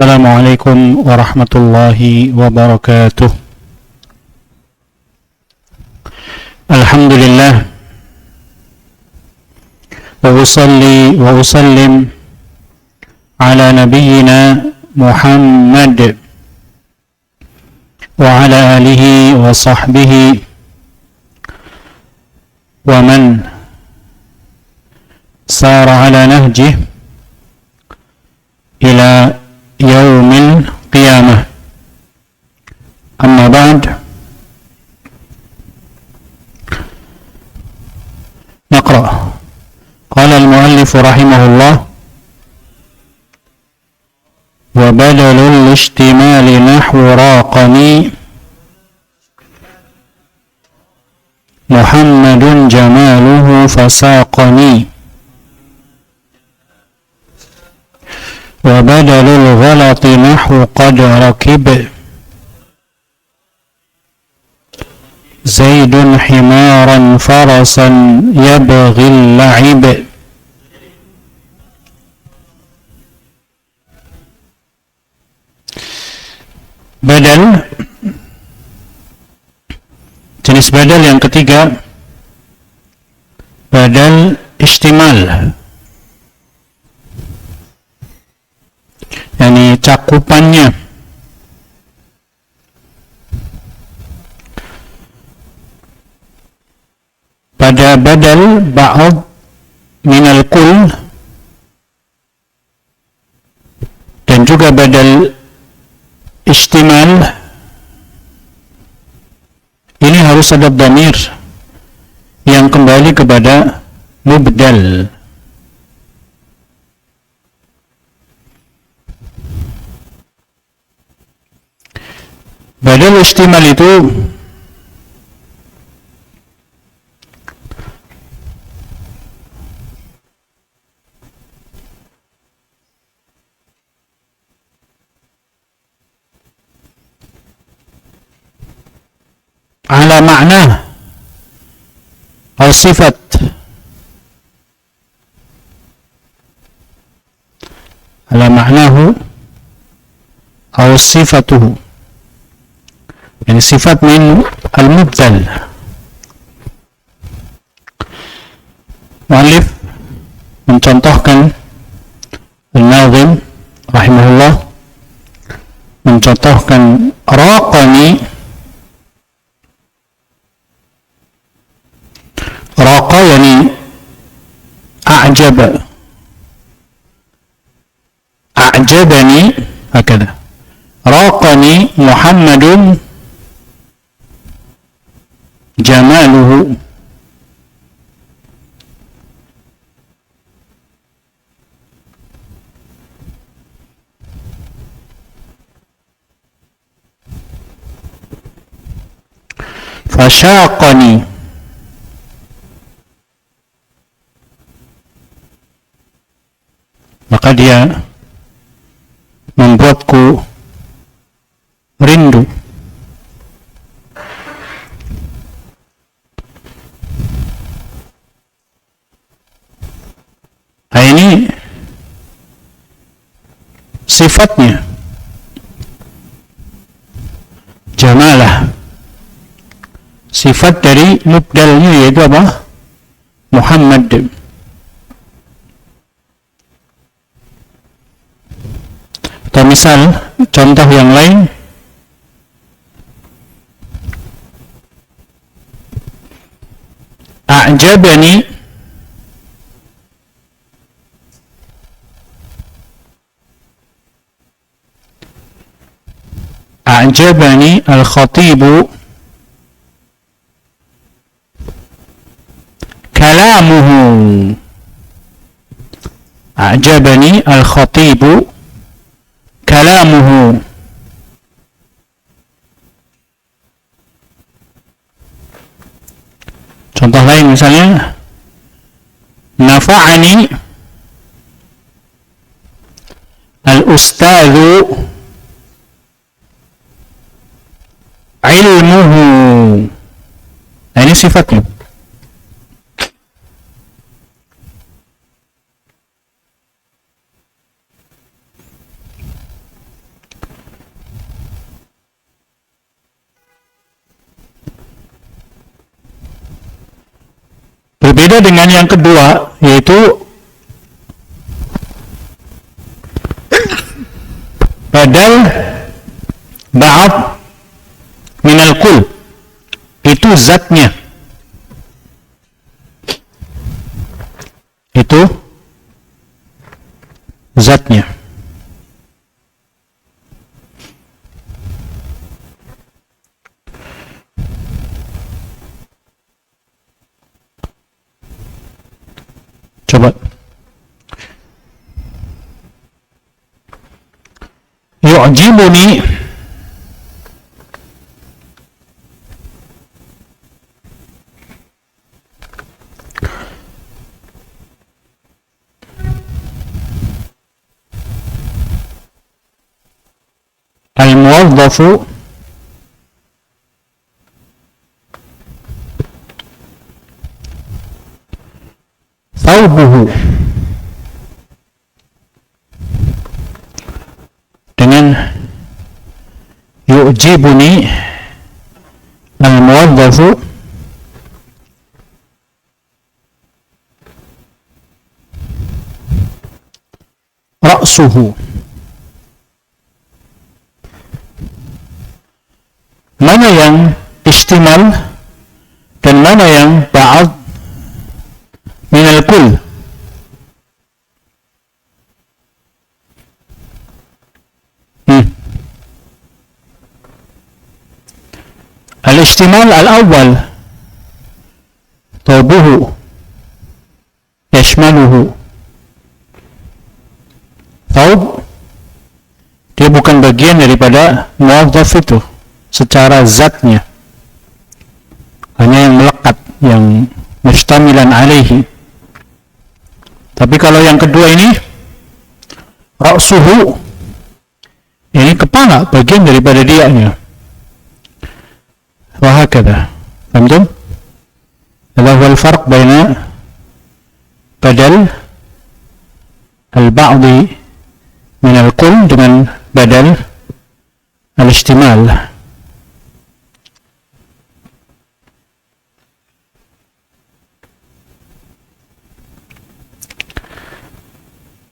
Assalamualaikum warahmatullahi wabarakatuh. Alhamdulillah wa usalli wa usallim ala nabiyyina Muhammad wa ala alihi wa sahbihi wa man sara ala nahjih ila yaumil qiyamah. Amma ba'd. Naqra. Qala al-muallif rahimahullah wa badalul ishtimali nahwu raqani Muhammadun jamaluhu fasaqani وبدل الغلط نحو قد ركب زيد حمارا فرسا يبغي اللعب. Badal, jenis badal yang ketiga, badal istimal, yakni cakupannya. Pada badal ba'd minal kull dan juga badal istimal ini harus ada dhamir yang kembali kepada mubdal. Badal istimal itu ala makna atau sifat ala maknahu atau sifatuhu, ini sifat min al-mubdal. Mu'allif mencontohkan, al-nazim rahimahullah mencontohkan raqani. Raqa yani a'jaba, a'jabani, hakada. Raqani Muhammadun jamaluhu. Fashaqani, maka dia membuatku rindu. Ini sifatnya jamalah, sifat dari mubdalnya yaitu apa? Muhammad. Atau misal contoh yang lain, a'jabani a'jabani al-khatibu kalamuhu. A'jabani al-khatibu kalamuhu. Contoh lain misalnya, nafa'ani al-ustadzu ilmuhu. Nah, ini sifatnya. Berbeda dengan yang kedua, yaitu badal ba'd minal kull, itu zatnya, itu zatnya. Coba yu'jibuni al-muwadzafu thawbuhu, dengan yu'jibuni al-muwadzafu ra'suhu. Mana yang istimal dan mana yang ba'd minal kull? Al-istimal al-awwal thawbuhu yashmaluhu. Thawb dia bukan bagian daripada muwadzaf itu secara zatnya, hanya yang melekat, yang mustamilan alaihi. Tapi kalau yang kedua ini ra'suhu, ini kepala, bagian daripada dianya. Wahakadha. Faham? Hadha huwa al-farq baina badal al-ba'di min al-kull dengan badal al-istimal.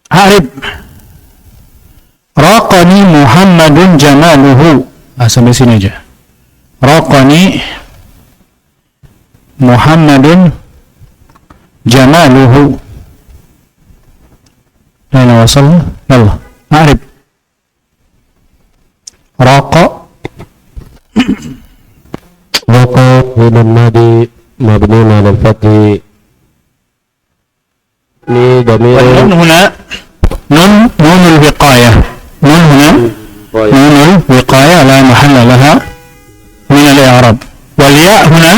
Arif raqani Muhammadun jamaluhu. Sampai sini aja. Raqani Muhammadun jamaluhu. Aina wasalna? Yalla, Arif. Raqa raqa min nadi mabni ala al-fathi. Ini dhamir. Nun huna nunul wiqayah. Nun huna nunul wiqayah la mahalla laha min al-i'rab. Wal ya' huna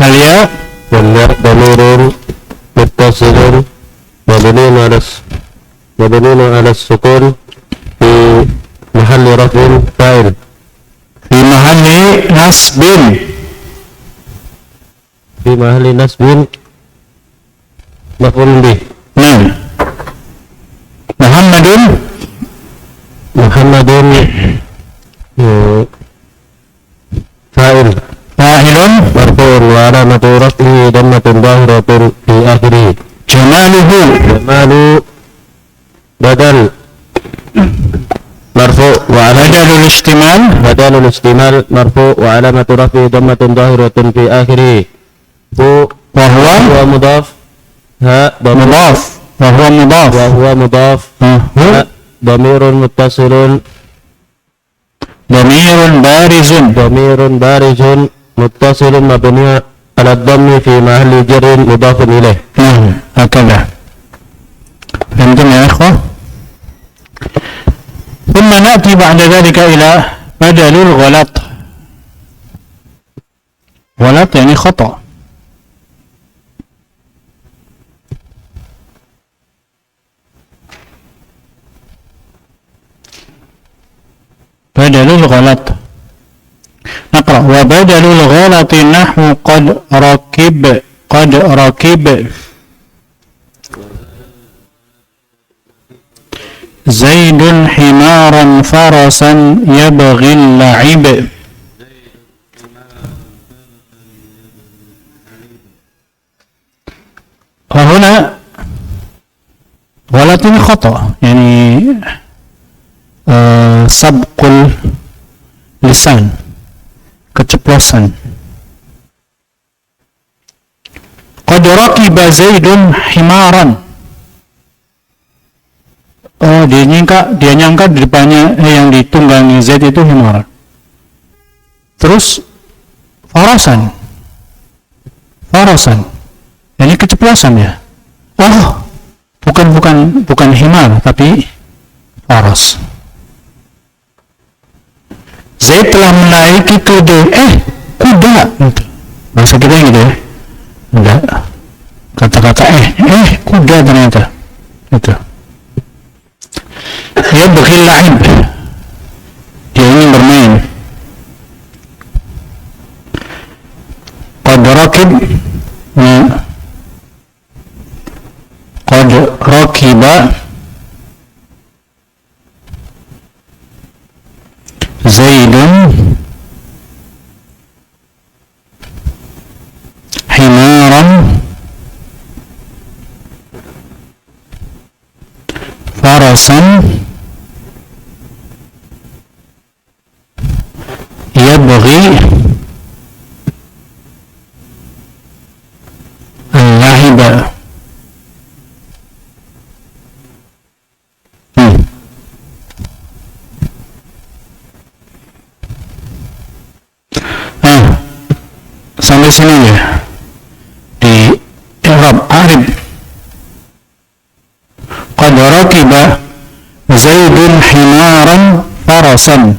al ya' wal ya' dhamirun muttasilun mabniun ala sukun fi mahalli raf'in fa'il. Fi mahalli nasbin. Fi mahalli nasbin maf'ulun bih. Nah, Muhammadun fa'il fa'ilun marfu'un wa alamatu raf'ihi dhammatun dhahiratun fi akhirih. Jamalu badal marfu' wa badalul istimal marfu' wa alamatu raf'ihi dhammatun dhahiratun fi akhirih. wa huwa mudaf dhamirun muttasilun dhamirun barizun muttasilun mabni ala dhammi fi mahalli jarrin mudafun ilaih. هكذا. فهمتم يا إخوة؟ ثم نأتي بعد ذلك إلى بدل الغلط. غلط يعني خطأ. بدل الغلط. نقرأ وبدل الغلط نحو قد ركب زيد حمارا فرسا يبغي اللعب. هنا غلط خطأ يعني سبق اللسان keceplosan. Qad raqiba Zaidun himaran. Oh, dia nyangka di depannya yang ditunggangi Zaid itu himaran. Terus farasan. Ini keceplosan ya. Oh, bukan himar tapi faras. Zaid telah menaiki keledai. Kuda. Bahasa kita gitu ya. Enggak. Kata-kata kuda ternyata. Itu. Dia bagi laib. Dia ingin bermain. Qad rakib. Qad rakiba Zaidun himaran farasan yabghi al-lahiba. Sampai sini ya di i'rab arib. Qad rakiba Zaidun himaran farasan.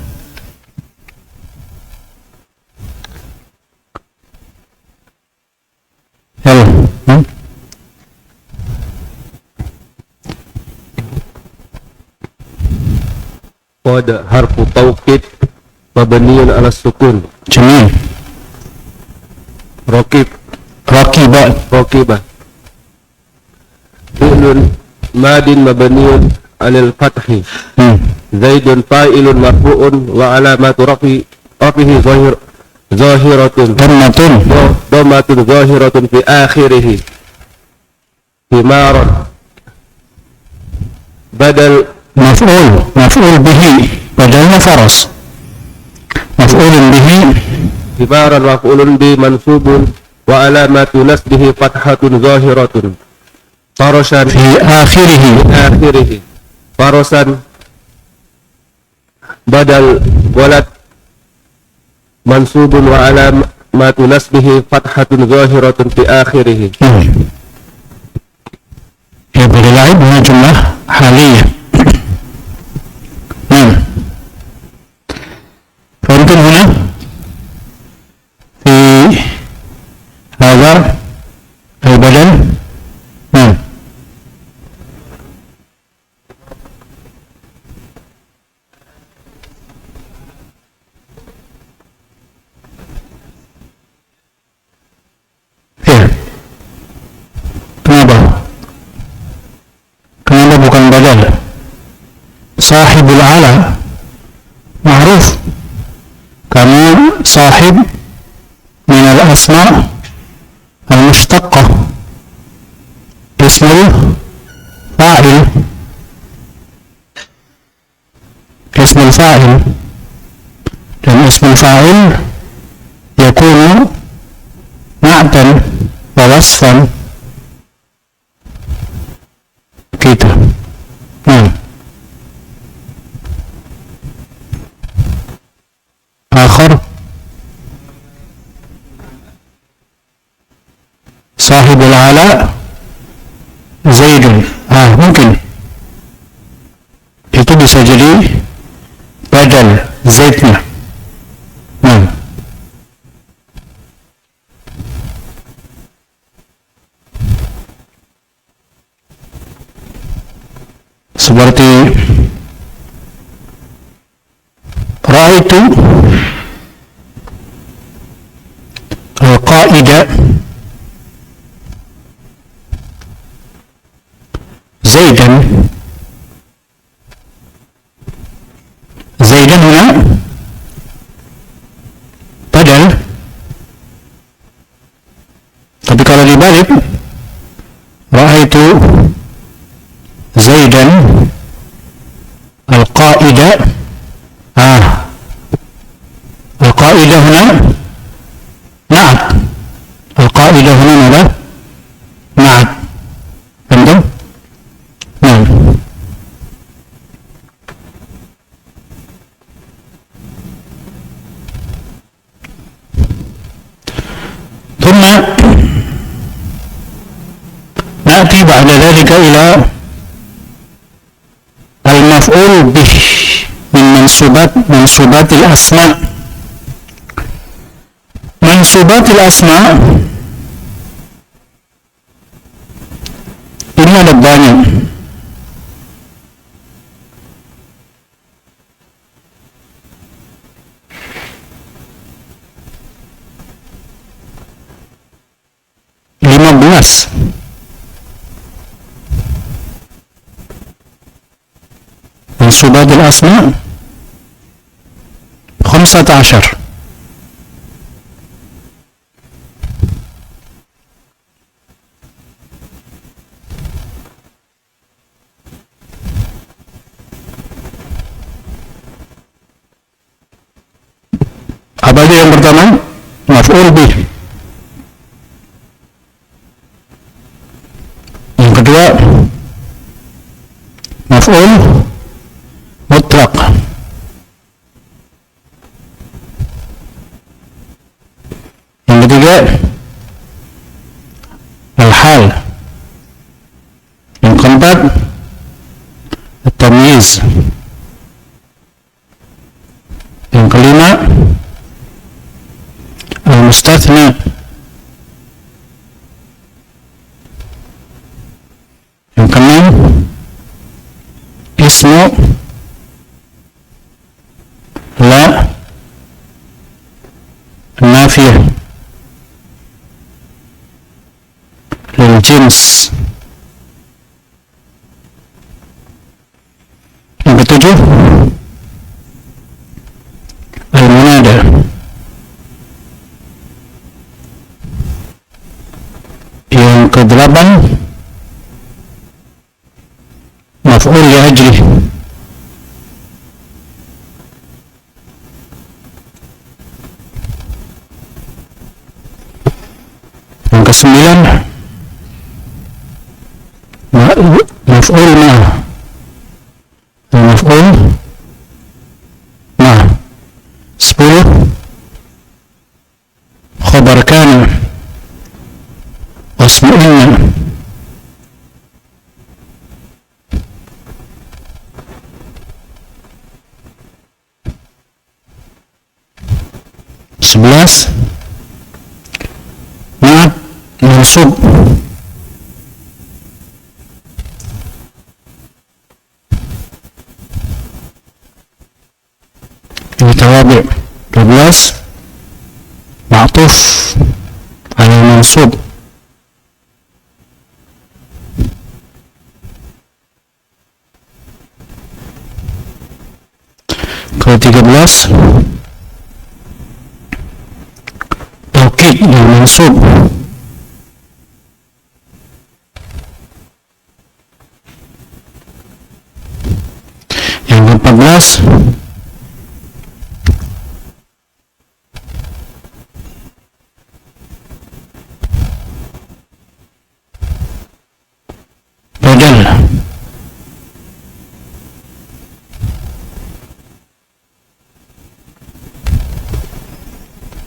Qad harfu tawkid mabniyun ala sukun. Jamil. Rakiba fi'lun madin mabniyun 'alal fathi. Zaidun fa'ilun marfu'un wa 'alamatu rafihi zahiratun dhammatun zahiratun fi akhirih. Himaran badal maf'ul bihi badalnya faras. Maf'ulun bihi himaran maf'ulun bi mansubun wa alamatu nasbihi fathatun zahiratun. Farasan fi akhirih. Farasan badal walad mansubun wa alamatu nasbihi fathatun zahiratun fi akhirih. Ya, pada lain dengan jumlah haliyah. فأنتم هنا في هذا البدل. Kenapa bukan badal? Sahibul ala ma'ruf, karena sahib min al-asma al-mushtaqqah ismul fa'il dan ismul fa'il yakunu na'tan wa wasfan gitu. آخر صاحب العلاء زيد. Mungkin itu bisa jadi badal Zaidnya. Seperti ra'aitu al-qa'ida Zaidan huna badal, tapi kalau dibalik القائد القائد هنا نعت. القائد هنا ماذا؟ نعت. فهمتم؟ نعم. ثم نأتي بعد ذلك إلى المفعول به من منصوبات الأسماء. منصوبات الأسماء ini ada banyak. منصوبات الأسماء 15. Apa aja yang pertama? Maf'ul bih. Yang kedua, maf'ul mutlaq. Yang ketiga, al-hal. Yang keempat, at-tamyiz. Yang kelima, al-mustathna. Yang keenam, ismu la nafiyah lil jins. Yang ketujuh, al-munada. Yang kedelapan, maf'ul li ajlih. Yang kesembilan, maf'ul ma'ah. Maf'ul ma'ah. 10, khabar kana wasmu inna. Ma'at mansub. Tawabi. 12, ma'tuf ala mansub. Ke-13, taukid yang mansub. Yang ke-14, badal.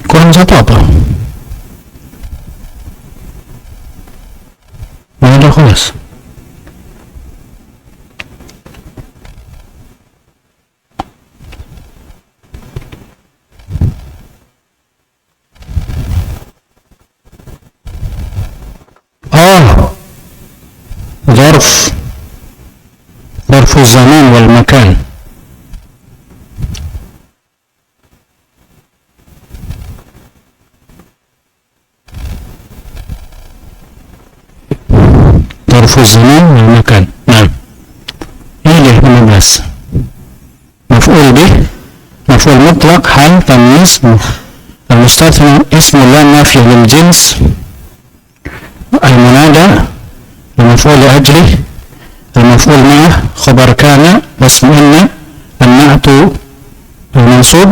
Kurang satu apa? Mana kelas? ظرف الزمان والمكان. ظرف الزمان والمكان. نعم. ini 15. مفعول به، مفعول مطلق، حال، تمييز، المستثنى، اسم لا نافي للجنس، المنادى، المفعول لأجله، المفعول معه، خبر كان، واسم إن، na'tu al-mansub,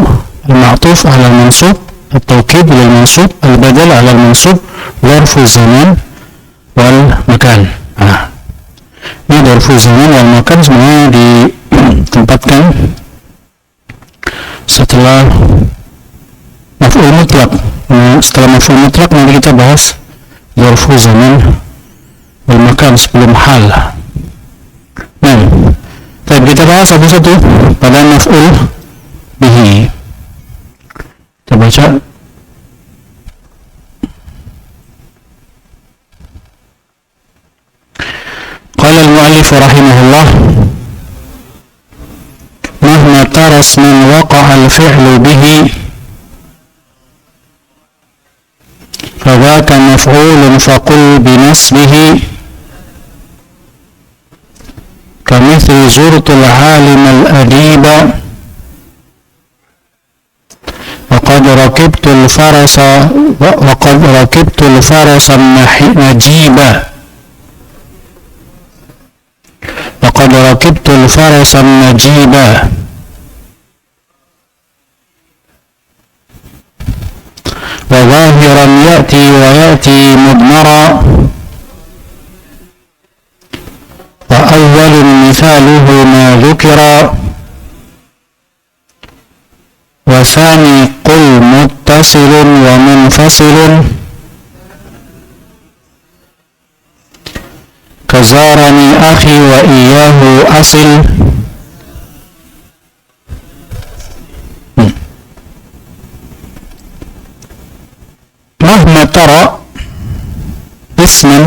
al-ma'tuf ala al-mansub, at-tawkid lil mansub, al-badal ala al-mansub, dharfu zaman wal makan. Ini dharfu zaman wal makan semuanya ditempatkan setelah maf'ul mutlak. Setelah maf'ul mutlak nanti kita bahas dharfu zaman wal makan sebelum hal. Nah, kita bahas satu-satu pada maf'ul bihi. Kita baca. Qala al-mu'allif rahimahullah, mahma tara isman waqa'a al-fi'lu bihi fadhaka maf'ulun faqul binasbihi kamithli zurtul 'alim al-adiba وقد ركبت الفرس النجيبا وقد ركبت الفرس النجيبا وظاهرا يأتي مضمرا وأول مثاله ما ذكر وثاني قل متصل ومنفصل كزارني أخي وإياه أصل. مهما ترى اسما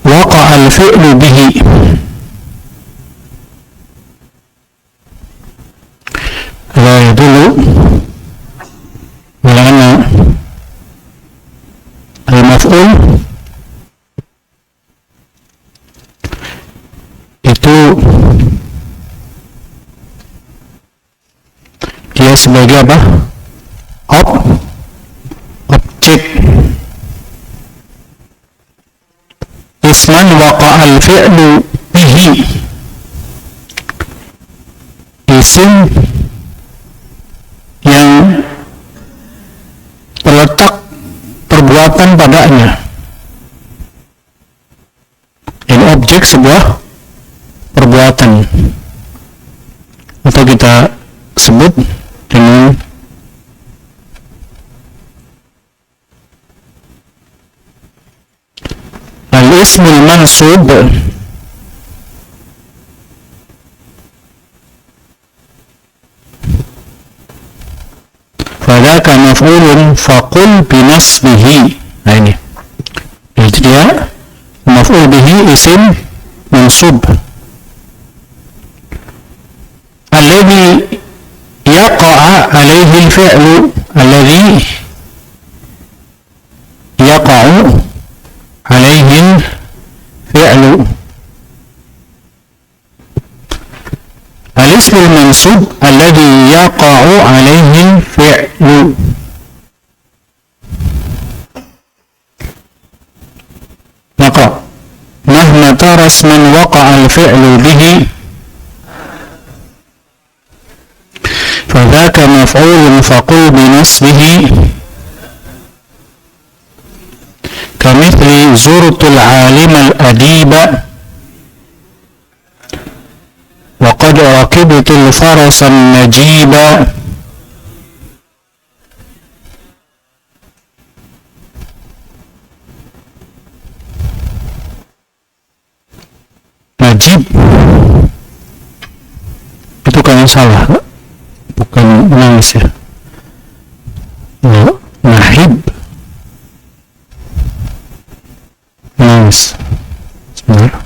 وقع الفعل به لا يدل على أن المفعول itu dia sebagai apa? Objek. Isman waqa'al fi'lu bihi, isim yang terletak perbuatan padanya. Ini objek sebuah perbuatan, atau kita sebut dengan al-ismul mansub. Fadhaka maf'ulun faqul binasbihi. Nah ini itu dia maf'ul bihi, isim mansub. Alladhi yaqa'a alaihi al-fi'lu, alladhi yaqa'u alaihi al-fi'lu. Al-ismul mansub alladhi yaqa'u alaihi al-fi'lu. Maka mahma tara isman waqa'a al-fi'lu bihi fadhaka maf'ulun faqul binasbihi kamithli zurtul 'alim al-adiba wa qad rakibtu al-farasa an-najiba. Najib itu kan salah, bukan menangis ya. Nahib menangis. Sebentar.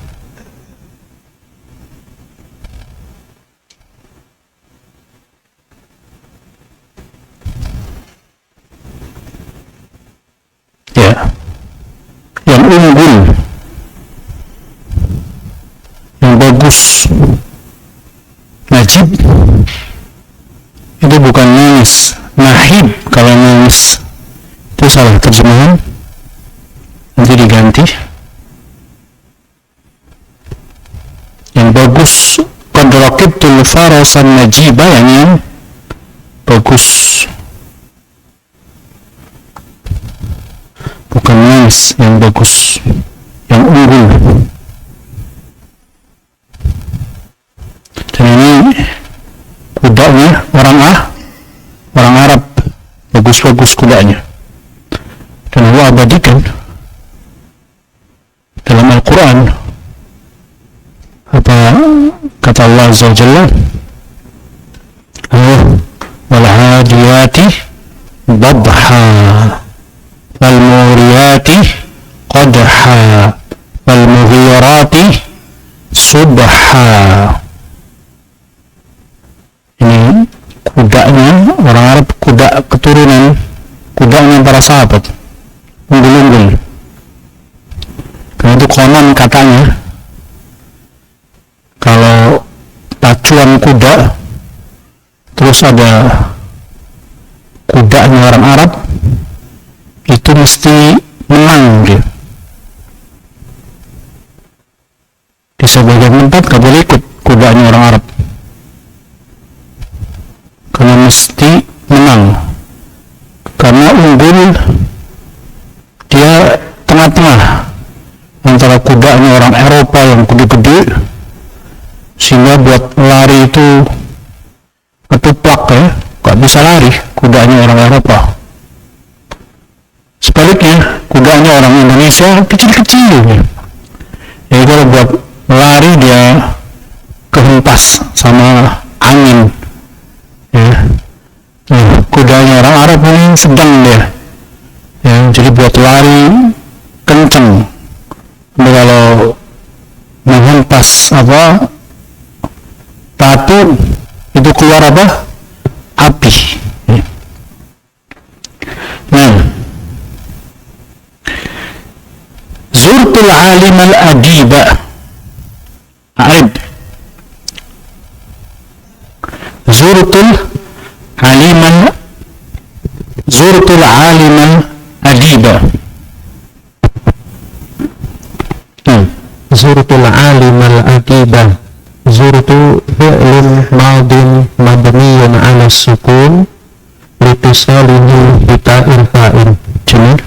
Ya, yang unggul, yang bagus. Najib itu bukan nangis. Nahib kalau nangis itu salah terjemahan, nanti diganti. Yang bagus, rakibtul farasan najiba, yang bagus, bukan nice, yang bagus, yang unggul. Dan ini kudanya orang Arab, bagus-bagus kudanya, dan Allah abadikan dalam Al-Quran. Apa kata Allah Azza wa Jalla? Wal hadiyati dabha wal muriyati qadha wal mughirati subha. Ini kudanya orang Arab, kuda keturunan kudanya para sahabat, unggul-unggul. Karena itu konon katanya, kalau pacuan kuda terus ada kudanya orang Arab, itu mesti menang dia. Di sebagian tempat gak boleh ikut kudanya orang Arab, karena mesti menang, karena unggul. Dia tengah-tengah antara kudanya orang Eropa yang gede-gede, sehingga buat lari itu ketuplak ya, gak bisa lari kudanya orang Eropa. Sebaliknya kudanya orang Indonesia kecil-kecil ya. Jadi kalau buat lari dia kehempas sama angin ya. Nah, kudanya orang Arab ini sedang dia ya, jadi buat lari kenceng. Tapi kalau menghempas batu itu keluar api ya. Nah, zurtul alim al-adiba, a'rib, zurtul aliman adiba. Zurtul alimal adiba. Zurtu fi'lun madin mabniyun ala sukun litisalihi bita'il fa'il. Jamil.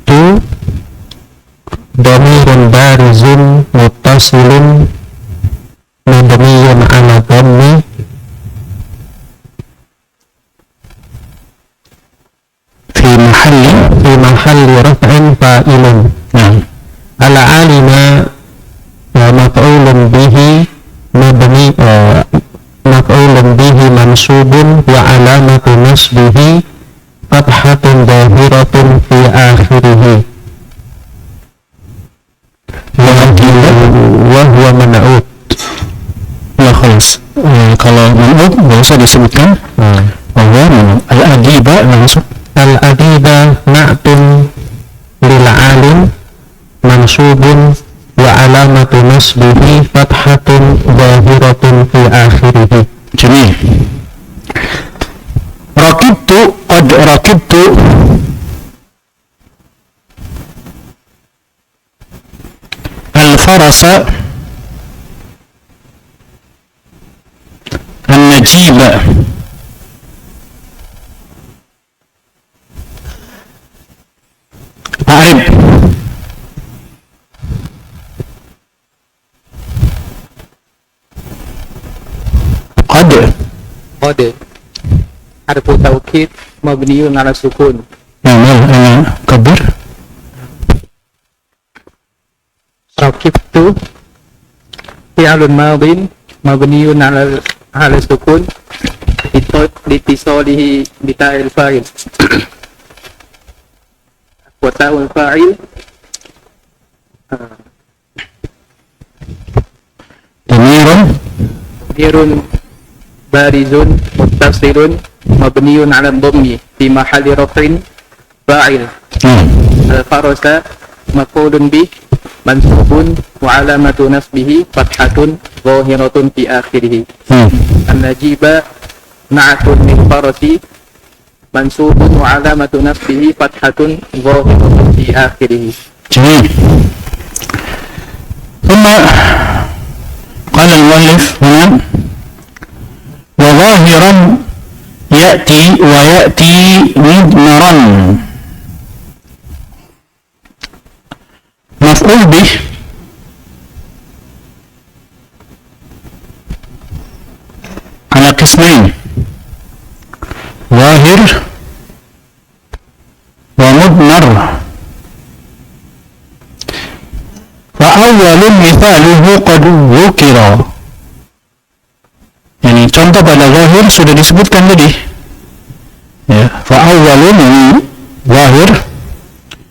Tu dhamirun barizun muttasilun mabniyun ala dhammi fi mahalli raf'in fa'ilun. Ala alima maf'ulun bihi mabni maf'ulun bihi mansubun wa alamatu nasbihi fathatun dhahiratun fi akhirih wa huwa man'ut. Ya khalas. Kalau man'ut nggak usah disebutkan. Bahwa al-adiba langsung. Al-adiba na'tun lil alim mansubun wa alamatu nasbihi fathatun dhahiratun fi akhirih. Jamil. Rakibtu al-farasa an-najiba. A'rib. Qad harfu taukid mabniyun ala sukun. Ana kabir. Rakibtu fi'lun madin mabniyun ala sukun litisalihi bita'il fa'il wa ta'ul fa'il damirun barizun muttasilun mabniyun ala dhammi fi mahalli raf'in fa'il. Al-farasa maf'ulun bih mansubun wa alamatu nasbihi fathatun zahiratun fi akhirih. An-najiba na'atun lil farasi mansubun wa alamatu nasbihi fathatun zahiratun fi akhirih. جميل. ثم قال المؤلف هنا وظاهرا يأتي ويأتي مضمرا مفعول به على قسمين ظاهر ومضمر فأول مثاله قد ذكر yani contoh pada zahir sudah disebutkan tadi ya fa'awwalun ini zahir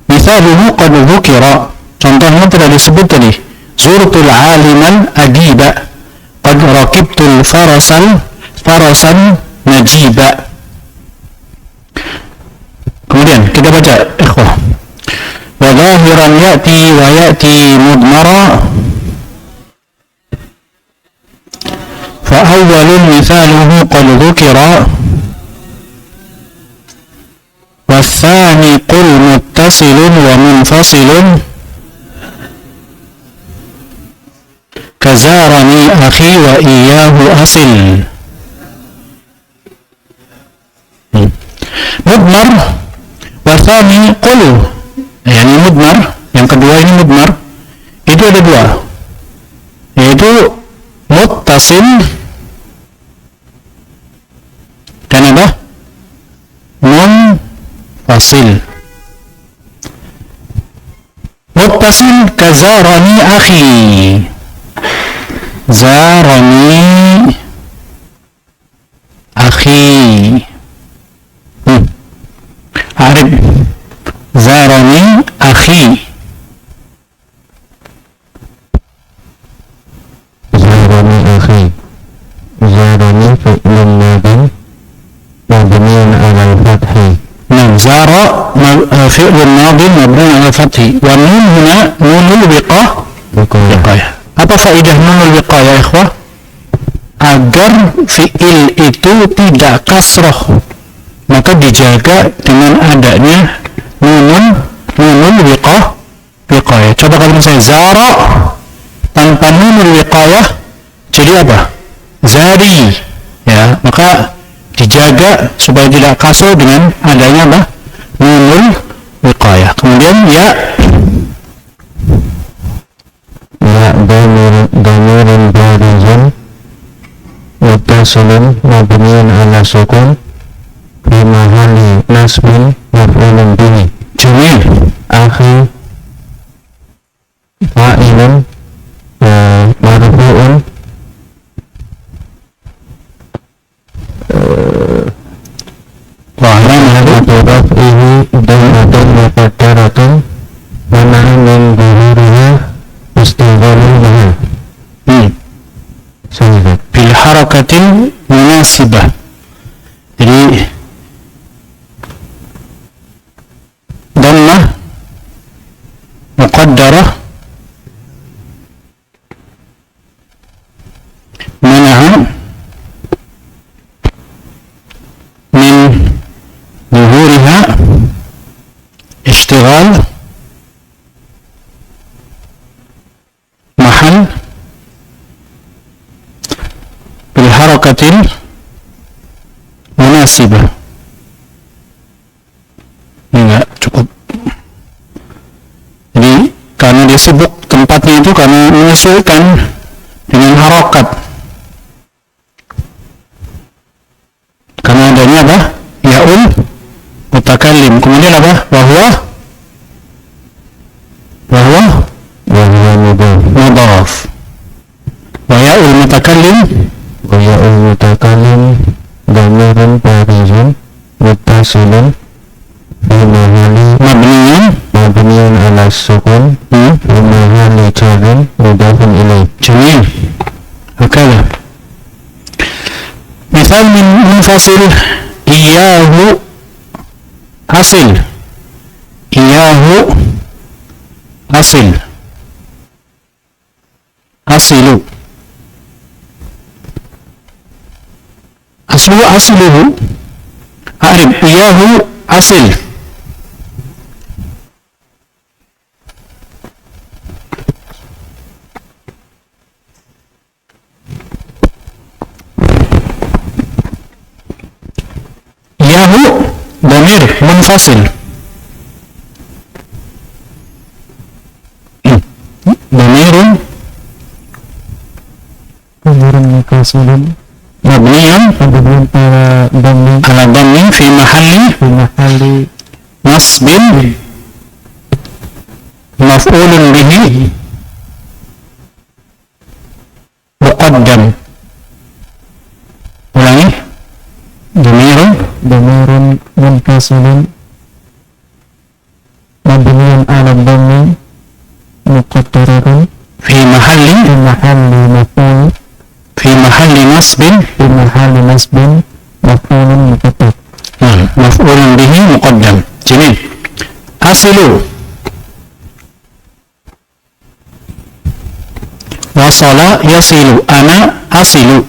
mithaluhu qad dzukira contohnya telah disebut tadi zurtul aliman adiba qad rakibtul farasan najiba. Kemudian kita baca ikhwah wa zahiran ya'ti wa ya'ti mudmara فأول مثاله قد ذكر والثاني قل متصل ومنفصل كزارني أخي وإياه أصل مضمر والثاني قل يعني مضمر yang kedua ini mudmar itu ada dua yaitu muttasil dan apa? Munfasil. Muttasil kazarani akhi. Zarani akhi. Arif. Zarani akhi. زارني أخي زارني فعل ماضي مبني على الفتح نعم زار فعل ماضي مبني على الفتح والنون هنا نون الوقاية. Apa faedah nun al-wiqayah ya ikhwah? Agar fi'il itu tidak kasroh maka dijaga dengan adanya nunul wiqayah. Coba kalau misalnya zara tanpa nunul wiqayah jadi apa? Zari ya, maka dijaga supaya tidak kasroh dengan adanya apa? Nunul wiqayah. Kemudian ya ضمير بارز متصل مبني على سكون في محل نصب مفعول به جميل أخي فاعل مرفوع وعلامة رفعه ضمة مقدرة منع من ظهورها استغلالها bil harakatil munasibah. Jadi dhammah muqaddarah mana'a min zuhuriha ishtighal mahal bil harakatil munasibah. Enggak cukup. Jadi karena dia sibuk tempatnya itu karena menyesuaikan dengan harokat. Karena adanya apa? Ya'ul mutakallim. Kemudian apa? Wahwa mudhaf. Wa ya'ul mutakallim dhamirun barizun muttasilun fi mahalli mabniun ala sukun fi mahalli jarrin mudhafun ilaih. جميل هكذا. مثال من منفصل إياه أصل إياه أصل أصل أصله أعرف إياه أصل munfasil. Dhamirun mutasilun mabniyun ala dhammi fi mahalli nasbin maf'ulun bihi muqaddam. Ulangi. dhamirun munfasilun mabniyun ala dhammi muqaddaratun fi mahalli maf'ul fi mahalli nasbin maf'ulun muqaddar. maf'ulun bihi muqaddam. Jamil. Asilu wasala yasilu ana asilu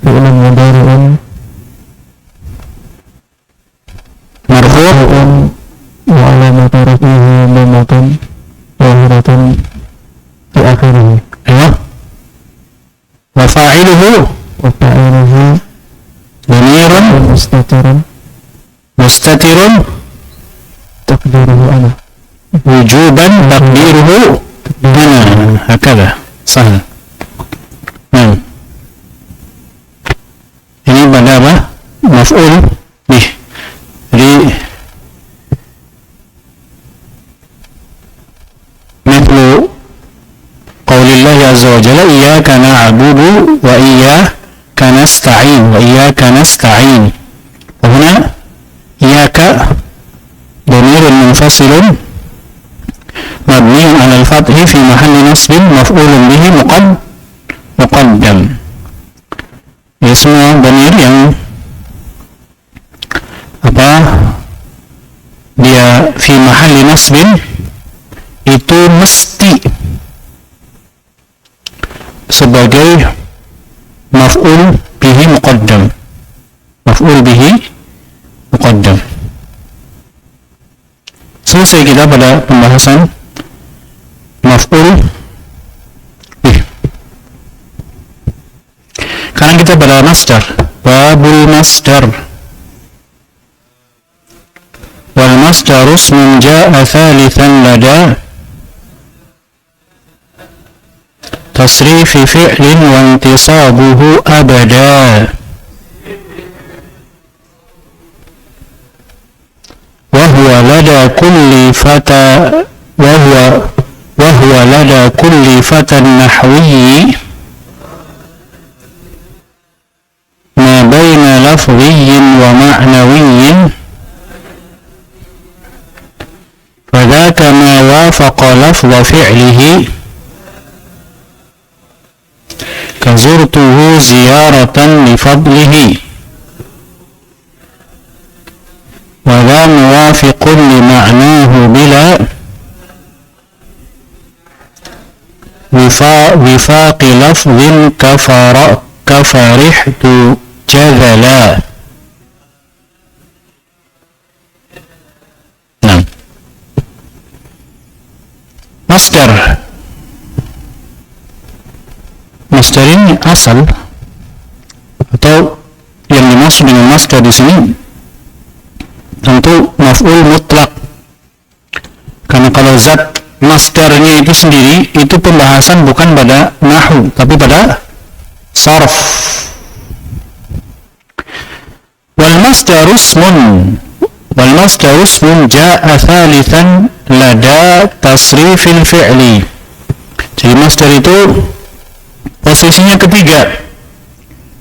fi'lun mudhari'un marfu'un wa alamatu raf'ihi dhammatun zahiratun fi akhirih. ya wa fa'iluhu wa fa'iluhu dhamirun mustatirun taqdiruhu ana. wujuban taqdiruhu ana. Hakadha sahal. Ini pada apa? Maf'ul bih. Jadi mithlu qaulillahi azza wa jalla iyyaka na'budu wa iyyaka nasta'in. Wa huna iyyaka dhamirun munfasilun mabniun 'ala al-fathi fi mahalli nasbin maf'ulun bihi muqaddam. Ya, semua dhamir yang dia fi mahalli nasbin itu mesti sebagai maf'ul bihi muqaddam. Selesai kita pada pembahasan maf'ul bih. Sekarang kita pada masdar. Babul masdar. Wal masdaru ismun ja'a thalithan lada tasrifi fi'lin wa intisabuhu abada. وهو لدى كل فتى نحوي ما بين لفظي ومعنوي فذاك ما وافق لفظ فعله كزرته زيارة لفضله وذا موافق لمعناه بلا وفاق لفظ كفرحت جذلا. Nah, masdar ini asal atau yang dimaksud dengan masdar di sini tentu maf'ul mutlak, karena kalau zat masdarnya itu sendiri itu pembahasan bukan pada nahwu tapi pada sarf. Wal masdaru ismun ja'a thalithan lada tasrifil fi'li. Jadi masdar itu posisinya ketiga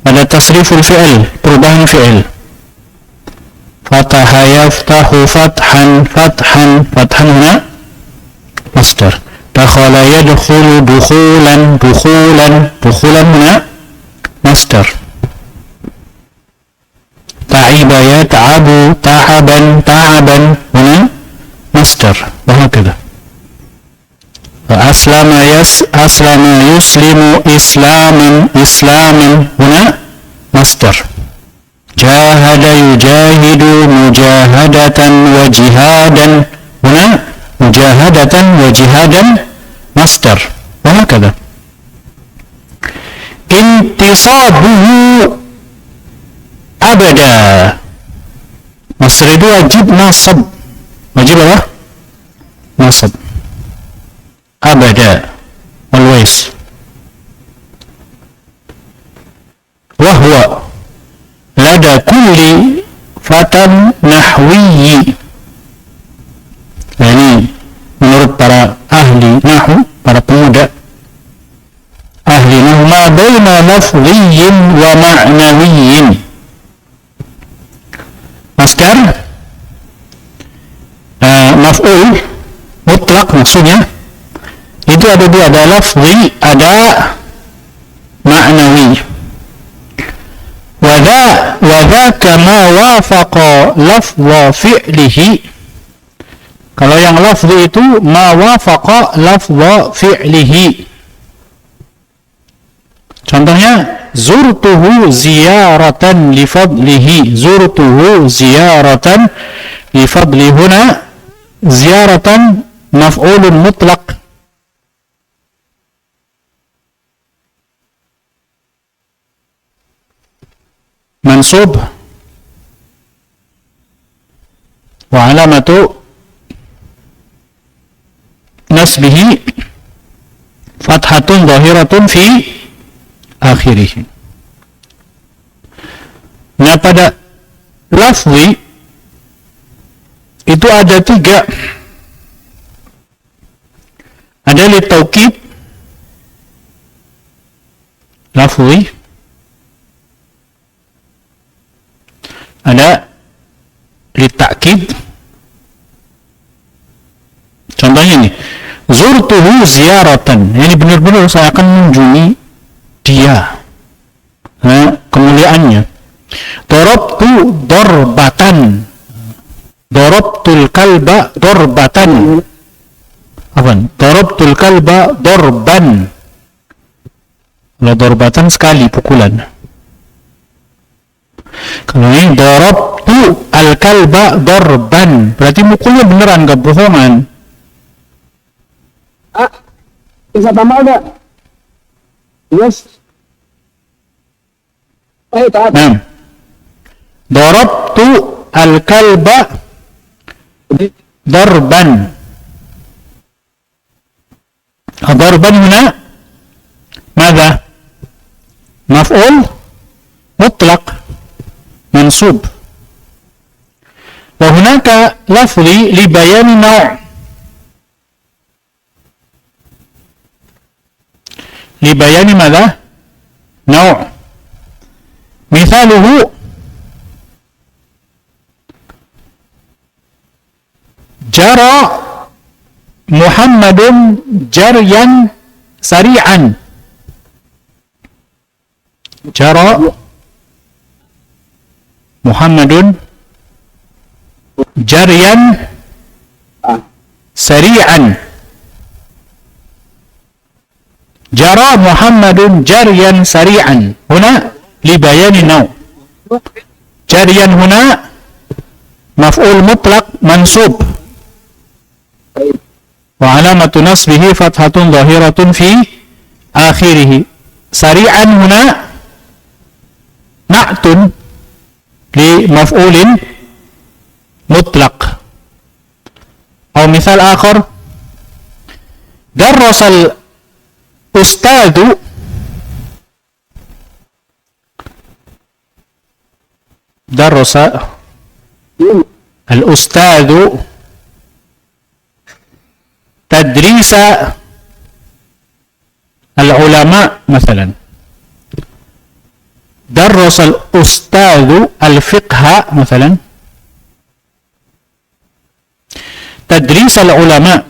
pada tasriful fi'il, perubahan fi'il. Fataha yaftahu fathan huna masdar. Dakhala yadkhulu dukhulan huna masdar. Ta'iba yat'abu ta'aban huna masdar. Wahakadha. Aslama yuslimu islaman huna masdar. Jahada yujahidu mujahadatan wa jihadan huna mujahadatan wa jihadan masdar. Wahakadha. Intisabuhu abada Masdar itu wajib nasab. Wajib apa? Nasab. Abada, always. Wahwa lada kulli fatan nahwiyyi. Nah, ini menurut para ahli nahwu, para pemuda ahli nahwu, ma baina lafziyyin wa ma'nawiyyin. Masdar maf'ul mutlak maksudnya itu ada dua, ada lafzi, ada ma'nawi. Wa kama wafaqa lafza fi'lihi. Kalau yang lafzi itu ma wafaqa lafza fi'lihi. Contohnya zurtuhu ziyaratan li fadlihi. Zurtuhu ziyaratan li fadli. Huna ziyaratan maf'ulun mutlaq. Mansub wa alamatu nasbihi fathatun zahiratun fi akhirih. Nah, pada lafzi itu ada tiga. Ada litaukid lafzi, ada litakid. Contohnya ini, zurtuhu ziyaratan. Ini benar-benar saya akan mengunjungi dia, kemuliaannya. Darabtu darbatan. Darabtul kalba darbatan. Apa? Darabtul kalba darban. Kalau darbatan sekali pukulan. Kalau ini darabtu al-kalba darban, berarti mukulnya beneran, gak bohongan. Bisa tambah enggak? Yes. Taat. Nah, darabtu al-kalba darban. Darban huna ماذا؟ مفعول مطلق منصوب. وهناك لفظ لبيان نوع. لبيان ماذا؟ نوع. مثاله جرى محمد جريا سريعا. جرى محمد جريا سريعا. جرى محمد جريا سريعا. هنا لبيان النوع. جريا هنا مفعول مطلق منصوب وعلامة نصبه فتحة ظاهرة في آخره. سريعا هنا نعت لمفعول مطلق. أو مثال آخر درس الأستاذ درس الأستاذ تدريس العلماء مثلا. درس الأستاذ الفقه مثلا. تدريس العلماء.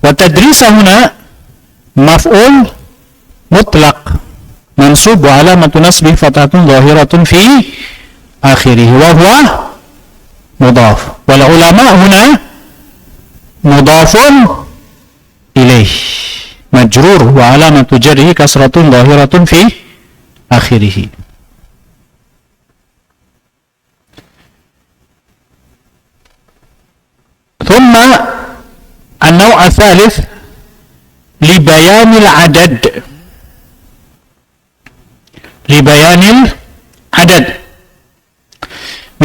وتدريس هنا مفعول مطلق منصوب وعلامة نصبه فتحة ظاهرة في آخره وهو مضاف. والعلماء هنا مضاف إليه مجرور وعلامة جره كسرة ظاهرة في آخره. ثم النوع الثالث لبيان العدد. لبيان العدد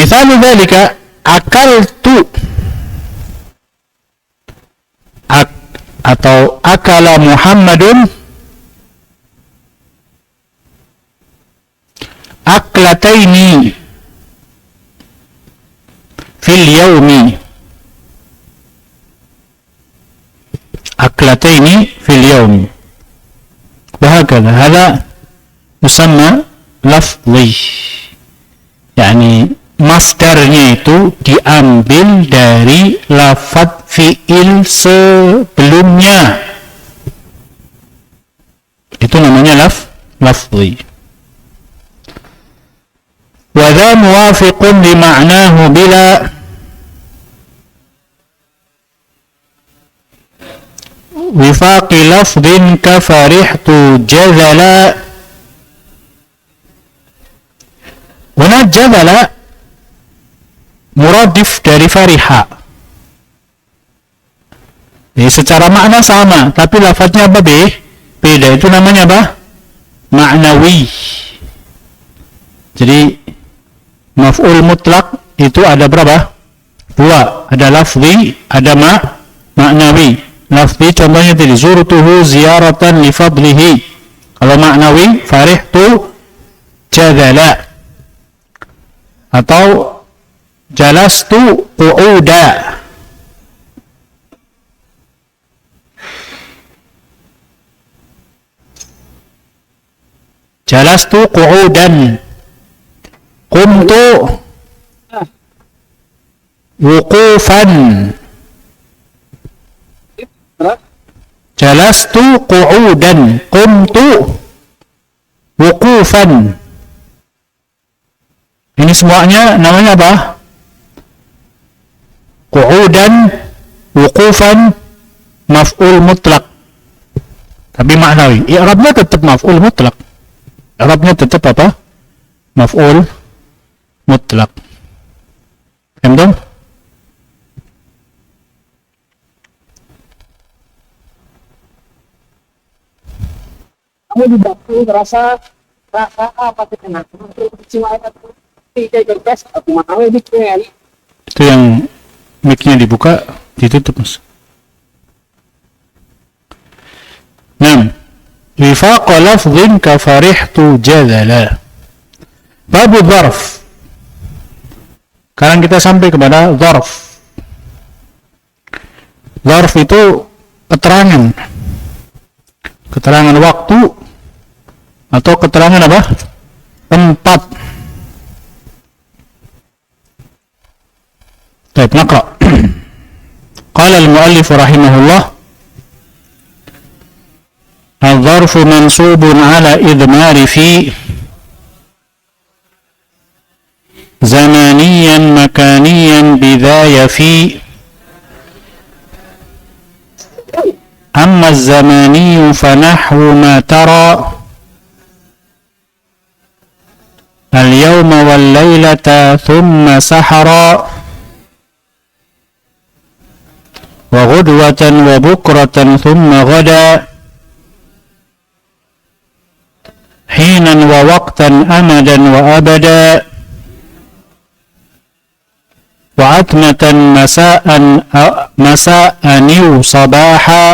Mithalu dzalika akaltu, atau akala Muhammadun aklataini fil yaumi, aklataini fil yaumi, وهكذا. هذا يسمى لفظي، يعني masdarnya itu diambil dari lafadz fi'il sebelumnya, itu namanya lafzi. Wa dha muwafiqun li ma'nahu bila wifaqi lafdhin ka farihtu jazala. Wana jazala muradif dari fariha. Jadi secara makna sama, tapi lafadznya apa beda. Itu namanya apa? Ma'nawi. Jadi maf'ul mutlak itu ada berapa? Dua. Ada lafzi, ada ma'nawi. Lafzi contohnya tadi zurtuhu ziyaratan li fadlihi. Kalau ma'nawi farihtu jadala, atau jalastu qu'uda. Jalastu qu'udan, qumtu wuqufan. Jalastu qu'udan, qumtu wuqufan. Ini semuanya namanya apa? Qu'udan, wuqufan, maf'ul mutlak, tapi maknawi. I'rabnya tetap maf'ul mutlak. I'rabnya tetap apa? Maf'ul mutlak. Paham? Kamu di dapur rasa apa kena? Cuma itu tidak berbes. Aku mau ini keren. Itu yang mic-nya dibuka, ditutup, Mas. 6. Wifaqa lafdhin ka farihtu jadala. Babu dzarf. Sekarang kita sampai kepada dzarf. Dzarf itu keterangan. Keterangan waktu atau keterangan apa? Tempat. طيب نقرأ. قال المؤلف رحمه الله: الظرف منصوب على إضمار في زمانيا مكانيا بذا يفي. أما الزماني فنحو ما ترى اليوم والليلة ثم سحرا وغدوة وبكرة ثم غدا حينا ووقتا أمدا وأبدا وعتمة مساء صباحا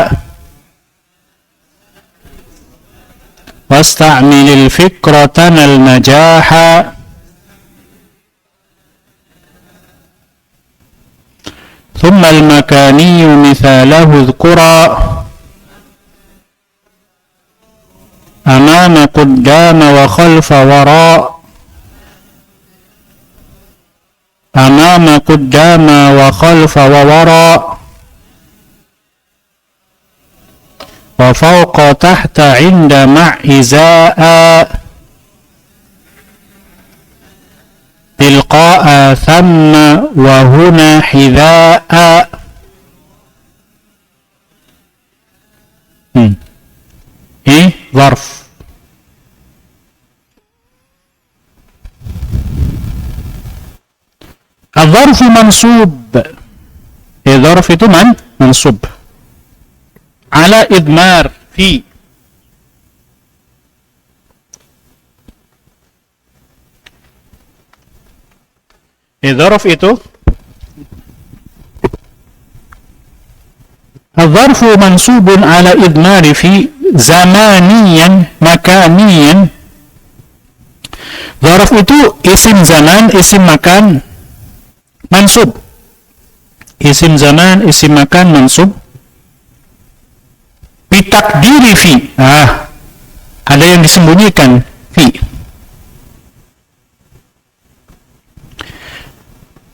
واستعمل الفكرة النجاح ثم المكاني مثاله اذكرا أمام قدام وخلف وراء أمام قدام وخلف ووراء وفوق تحت عند مع إزاء تلقاء ثم وهنا حذاء. ظرف. الظرف منصوب. ظرف itu منصوب على إضمار في. Dzarf itu الظرف منصوب على إضمار في زمانيا مكانيا. Dzarf itu isim zaman, isim makan, mansub. Isim zaman, isim makan, mansub. Bitakdiri fi. Ada yang disembunyikan fi.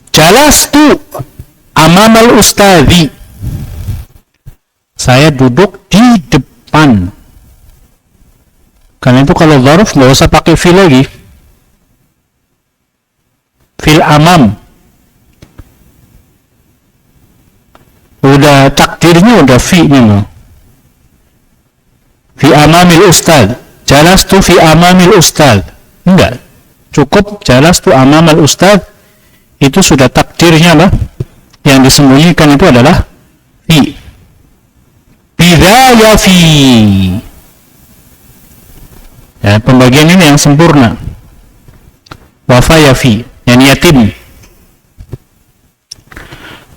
Jalastu amamal ustadzi. Saya duduk di depan. Karena itu kalau dzarf nggak usah pakai fi lagi. Fil amam. Udah takdirnya udah fi-nya loh. Fi amamil ustad. Jalastu fi amamil ustad. Enggak. Cukup jalastu amamal ustad. Itu sudah takdirnya lah. Yang disembunyikan itu adalah fi. Bidaya fi. Ya, pembagian ini yang sempurna. Wafaya fi. Yang yatim.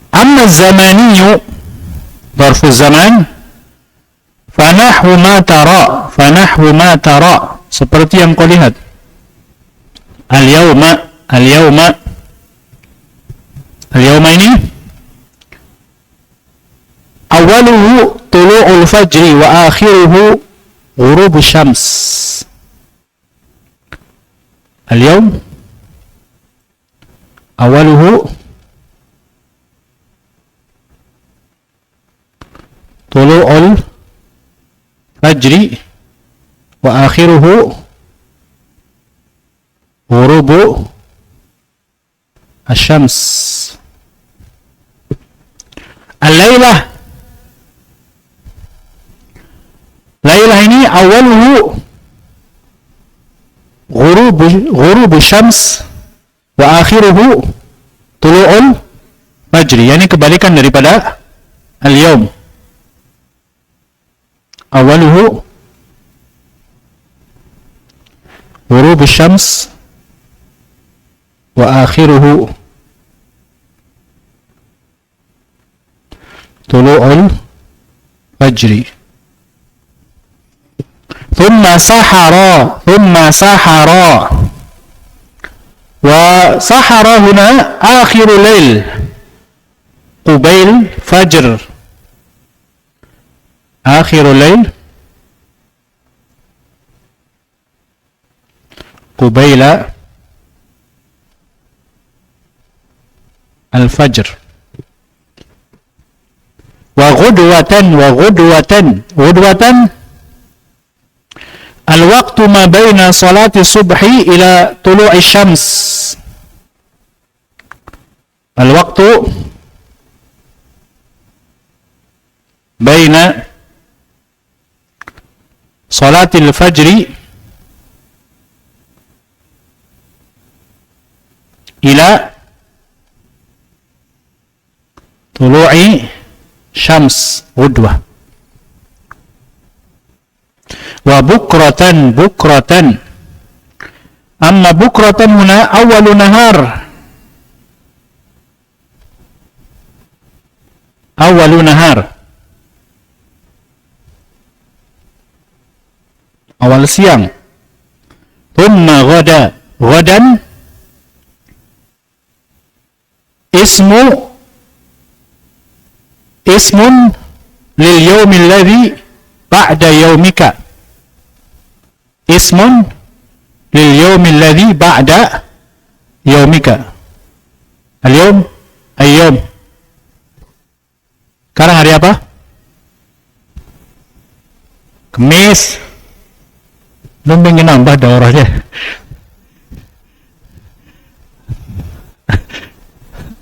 Amma zamaniyu. Dzarfu zaman. Fanahwu ma tara. Fanahwu ma tara. Seperti yang kau lihat. Al-yawma. Al-yawma. Al-yawma ini. Awaluhu tulu'ul fajri wa akhiruhu ghurubu syams. Al-yawm awaluhu tulu'ul fajri wa akhiruhu ghurubu asy-syams. Al-lailah. Lailah ini awaluhu ghurubu syams wa akhiruhu tulu'ul fajri. Yani kebalikan daripada al-yawm. Awaluhu ghurubu syams wa akhiruhu tulu'ul fajri. ثم سحر وسحر هنا آخر الليل قبيل فجر. آخر الليل قبيل الفجر. وغدوة الوقت ما بين صلاة الصبح إلى طلوع الشمس. الوقت بين صلاة الفجر إلى طلوع شمس غدوة. وبكرة أما بكرة هنا أول نهار. أول نهار أول siang. ثم غدا اسم لليوم الذي بعد يومك. اسم لليوم الذي بعد يومك. اليوم اليوم. Sekarang hari apa? Kamis. Lu pengen nambah daurahnya.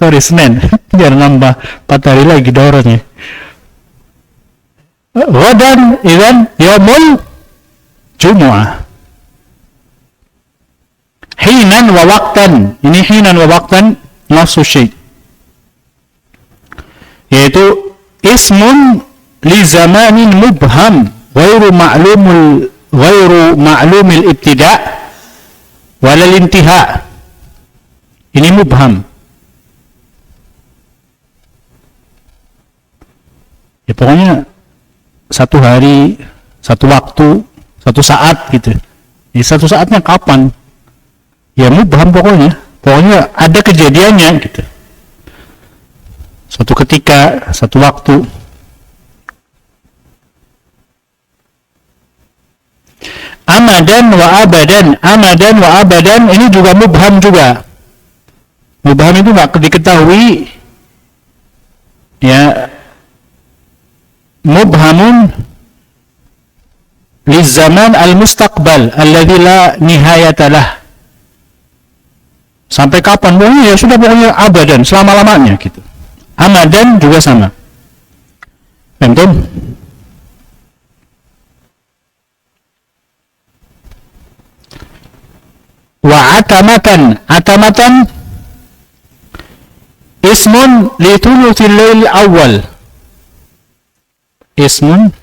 Sorry, Senin. Jangan nambah 4 hari lagi daurahnya. Ghadan idzan yaumul jumu'ah. Hinan wa waqtan. Ini hinan wa waqtan nafsu syai'. Yaitu ismun li zamanin mubham ghairu ma'lumil ibtida' walal intiha. Ini mubham. Ya pokoknya satu hari, satu waktu, satu saat gitu. Ya satu saatnya kapan? Ya mubham pokoknya. Pokoknya ada kejadiannya gitu. Suatu ketika, satu waktu. Amadan wa abadan ini juga mubham juga. Mubham itu nggak diketahui. Ya, mubhamun lizaman al-mustaqbal alladzi la nihayata lah. Sampai kapan? Pokoknya ya sudah, pokoknya abadan, selama-lamanya gitu. Amadan juga sama. Paham? Wa atamatan ismun li thuluthil lail awal. Ismun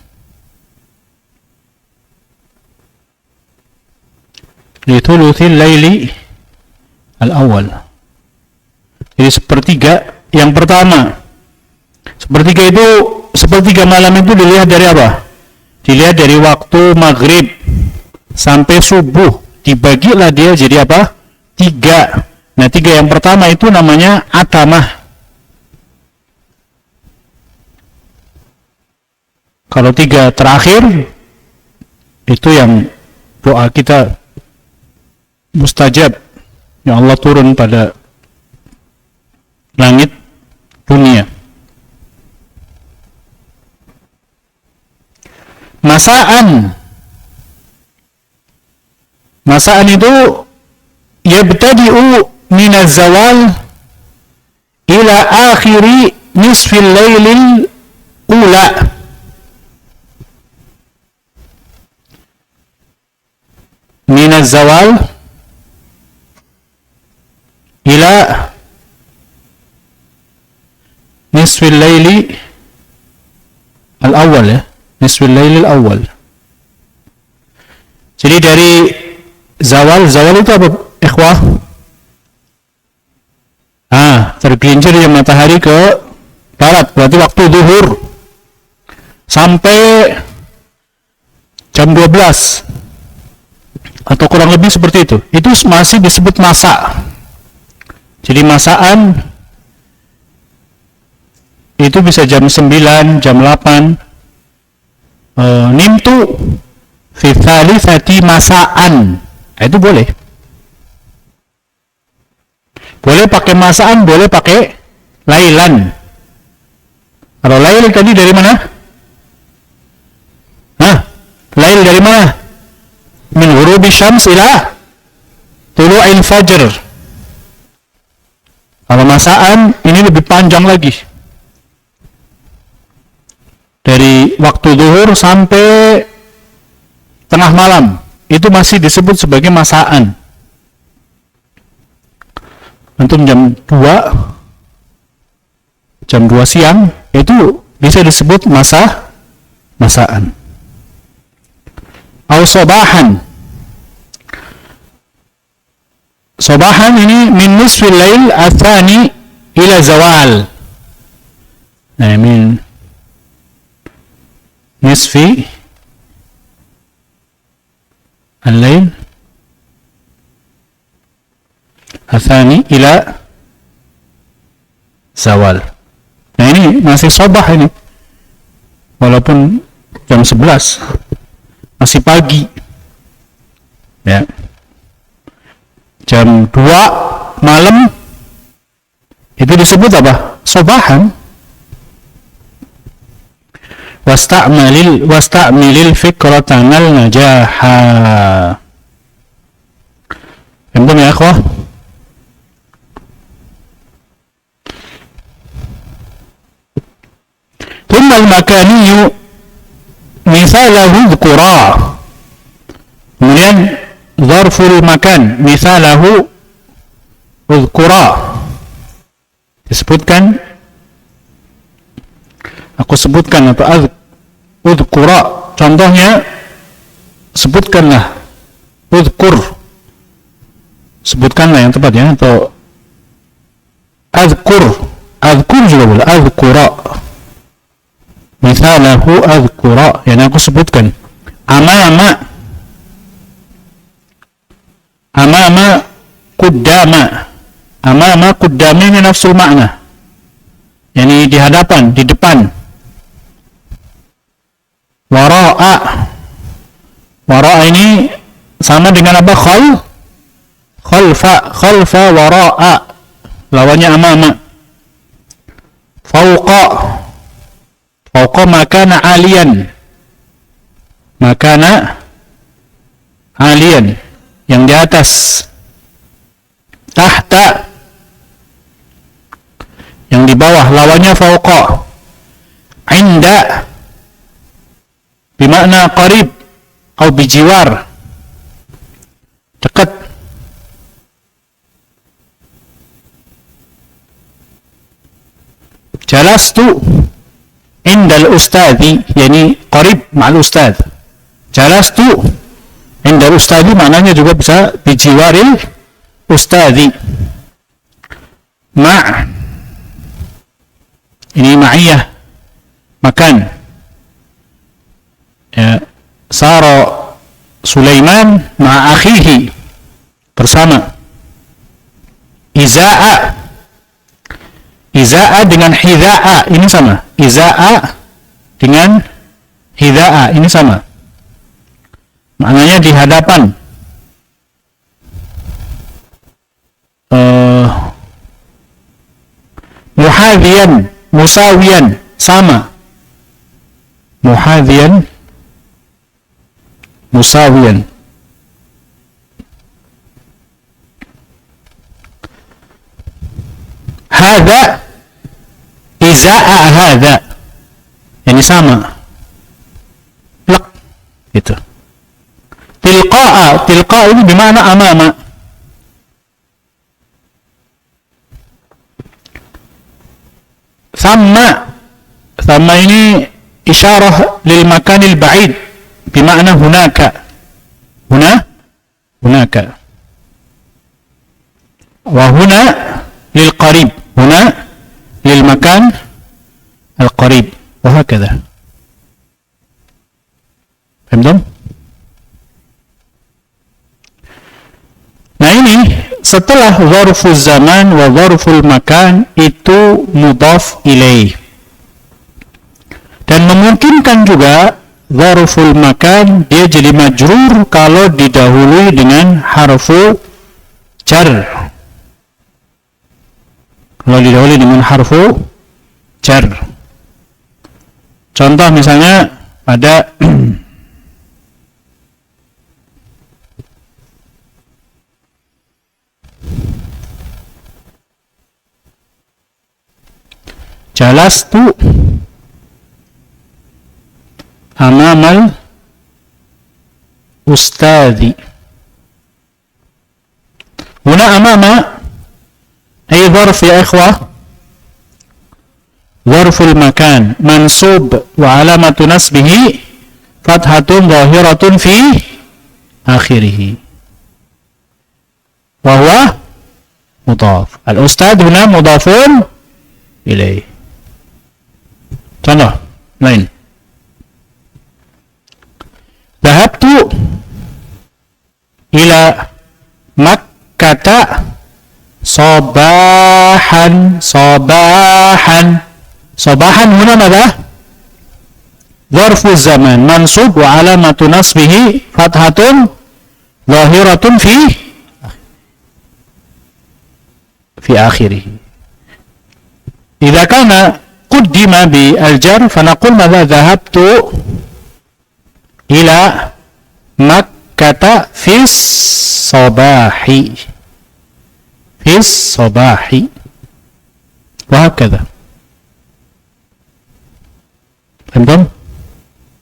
li thuluthil laili al-awwal. Jadi sepertiga yang pertama. Sepertiga malam itu dilihat dari apa? Dilihat dari waktu maghrib sampai subuh. Dibagilah dia jadi apa? 3. Nah, 3 yang pertama itu namanya atamah. Kalau 3 terakhir itu yang doa kita mustajab, yang Allah turun pada langit dunia. Masaan itu yabtadi'u minaz zawal ila akhiri nisfil lailil ula. Minaz zawal ila nisfil laili al-awwal, ya, nisfil laili al-awwal. Jadi dari zawal itu apa, ikhwah? Tergelincir yang matahari ke barat, berarti waktu zuhur sampai jam 12 atau kurang lebih seperti itu. Itu masih disebut masa. Jadi masaan itu bisa jam 9, jam 8. Nimtu fi thalithati masaan. Itu boleh. Boleh pakai masaan, boleh pakai lailan. Kalau lail tadi dari mana? Lail dari mana? Min ghurubi syams ila tulu'il fajr. Kalau masaan ini lebih panjang lagi. Dari waktu zuhur sampai tengah malam, itu masih disebut sebagai masaan. Antum jam 2 siang itu bisa disebut masaan. Au sobahan. Sobahan ini min nisfil lail atsani ila zawal. Nah, min nisfi al-lail atsani ila zawal. Nah, ini masih sobah ini. Walaupun jam 11 masih pagi. Ya. Jam 2 malam itu disebut apa? Sobahan. Wasta'milil fikratanal najaha. Paham ya, akhwah? Thumma al-makaniyu misalahu dhukura. Kemudian zarful makan misalahu udhkura. Aku sebutkan atau udhkura. Contohnya, sebutkanlah. Udhkur, sebutkanlah yang tepat, ya. Atau adhkur juga boleh. Adhkura. qalahu adhkura, yang aku sebutkan. Amama kuddama ini nafsul makna, yani di hadapan, di depan. Wara'a ini sama dengan apa? Khalfa wara'a, lawannya amama. Fauqa makana aliyan, yang di atas. Tahta, yang di bawah, lawannya fauqa. Inda bimakna qarib atau bijiwar, dekat. Jalastu indal ustadhi, yani qarib ma'al ustadh. Jalastu indal ustadhi maknanya juga bisa bijiwaril ustadhi. Ini ma'iyah makan. Ya, sara Sulaiman ma'akhihi, bersama. Iza'a dengan hidha'a ini sama. Iza'a dengan hidha'a ini sama. Maknanya di hadapan. Muhadhiyan, musawiyan, sama. Muhadhiyan, musawiyan. Hadha iza'a hadha, ini sama. Lek, gitu. Tilqa ini bermakna amama. Thamma ini isyarah lil makanil ba'id, bermakna hunaka. Hunaka. Wa huna lil qarib, huna lil makan al qarib, wa hakadha. Faham? Nah ini setelah zarful zaman wa zarful makan itu mudhaf ilaih, dan memungkinkan juga zarful makan dia jadi majrur kalau didahului dengan harfu jar. Kalau didahului dengan harfu jar. Contoh misalnya pada jalastu amamal ustadhi. Huna amama ay zarf ya ikhwah, zarful makan mansub wa alamatu nasbihi fathatun zahiratun fi akhirih wa huwa mudhaf. Al ustadh huna mudhafun ilaih. Contoh lain. Dhahabtu ila Makkata sabahan. Sabahan huna madha? Zarfu zaman mansub wa alamatu nasbihi fathatun zahiratun fi akhirih. Idza kana quddima bi al-jar fanaqul madha? Dhahabtu ila Makkata fis sabahi wa hakadha. Faham?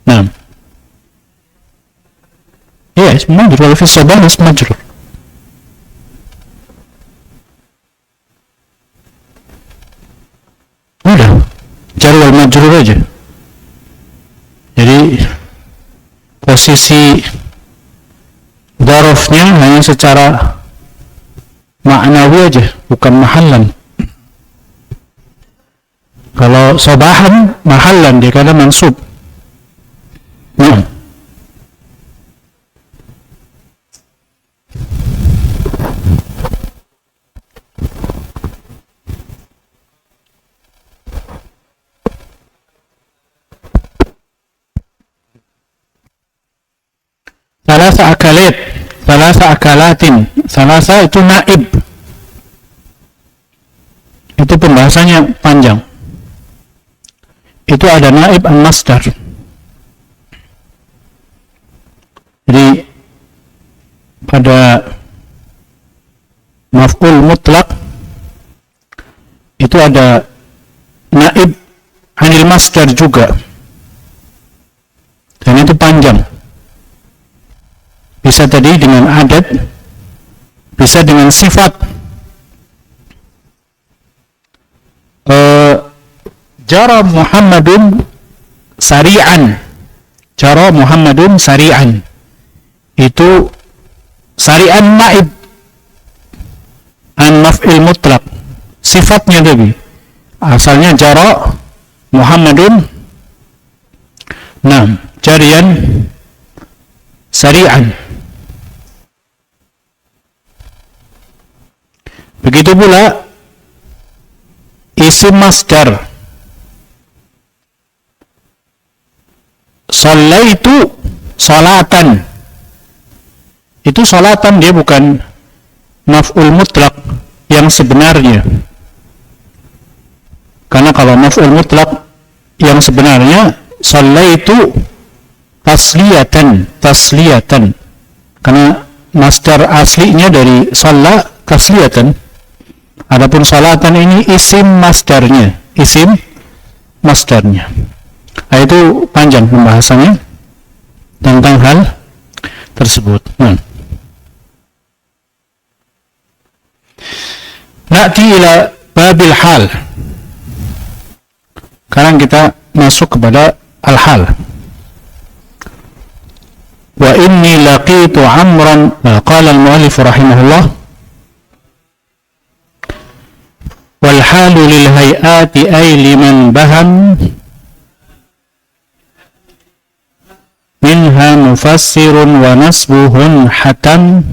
Naam. Ya, ism majrur, fi sabah ism majrur. Udah, jar wal majrur aja. Jadi posisi darofnya hanya secara maknawi aja, bukan mahallan. Kalau sabahan mahallan dia karena mansub. Nah. Salasa akalatin. Salasa itu naib. Itu pembahasannya panjang. Itu ada naib an-masdar. Jadi pada maf'ul mutlak itu ada naib anil masdar juga. Dan itu panjang. Bisa tadi dengan adat, bisa dengan sifat. Jara Muhammadun sari'an. Jara Muhammadun sari'an. Itu sari'an naib an maf'il mutlak. Sifatnya tadi. Asalnya jara Muhammadun. Nah, jarian sari'an. Begitu pula isim masdar. Shallaitu salatan. Itu salatan, dia bukan maf'ul mutlak yang sebenarnya. Karena kalau maf'ul mutlak yang sebenarnya shallaitu tasliyatan. Karena masdar aslinya dari shalla tasliyatan. Adapun salatan ini isim masdarnya. Nah, itu panjang pembahasannya tentang hal tersebut. Na'ti ila babil hal. Sekarang kita masuk kepada al-hal. Wa inni laqitu amran, qala al-mu'allif rahimahullah, wal halu lil hayati ay liman baham minha mufassirun wa nasbuhun hatam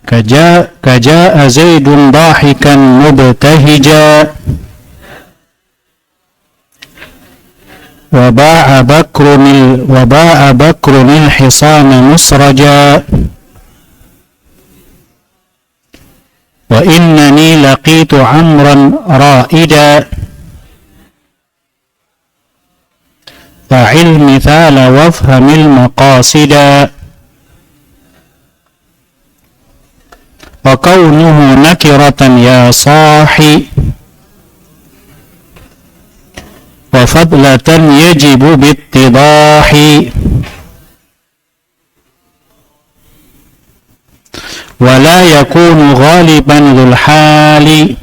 kaja'a zaidun dahikan mubtahija wa ba'a bakrunil hisana musraja wa innani laqitu amran ra'ida fa'il mithala wafhamil maqasida wa kaunuhu nakiratan ya sahi wa fadlatan yajibu bittidahi wa la yakunu ghaliban dhul hali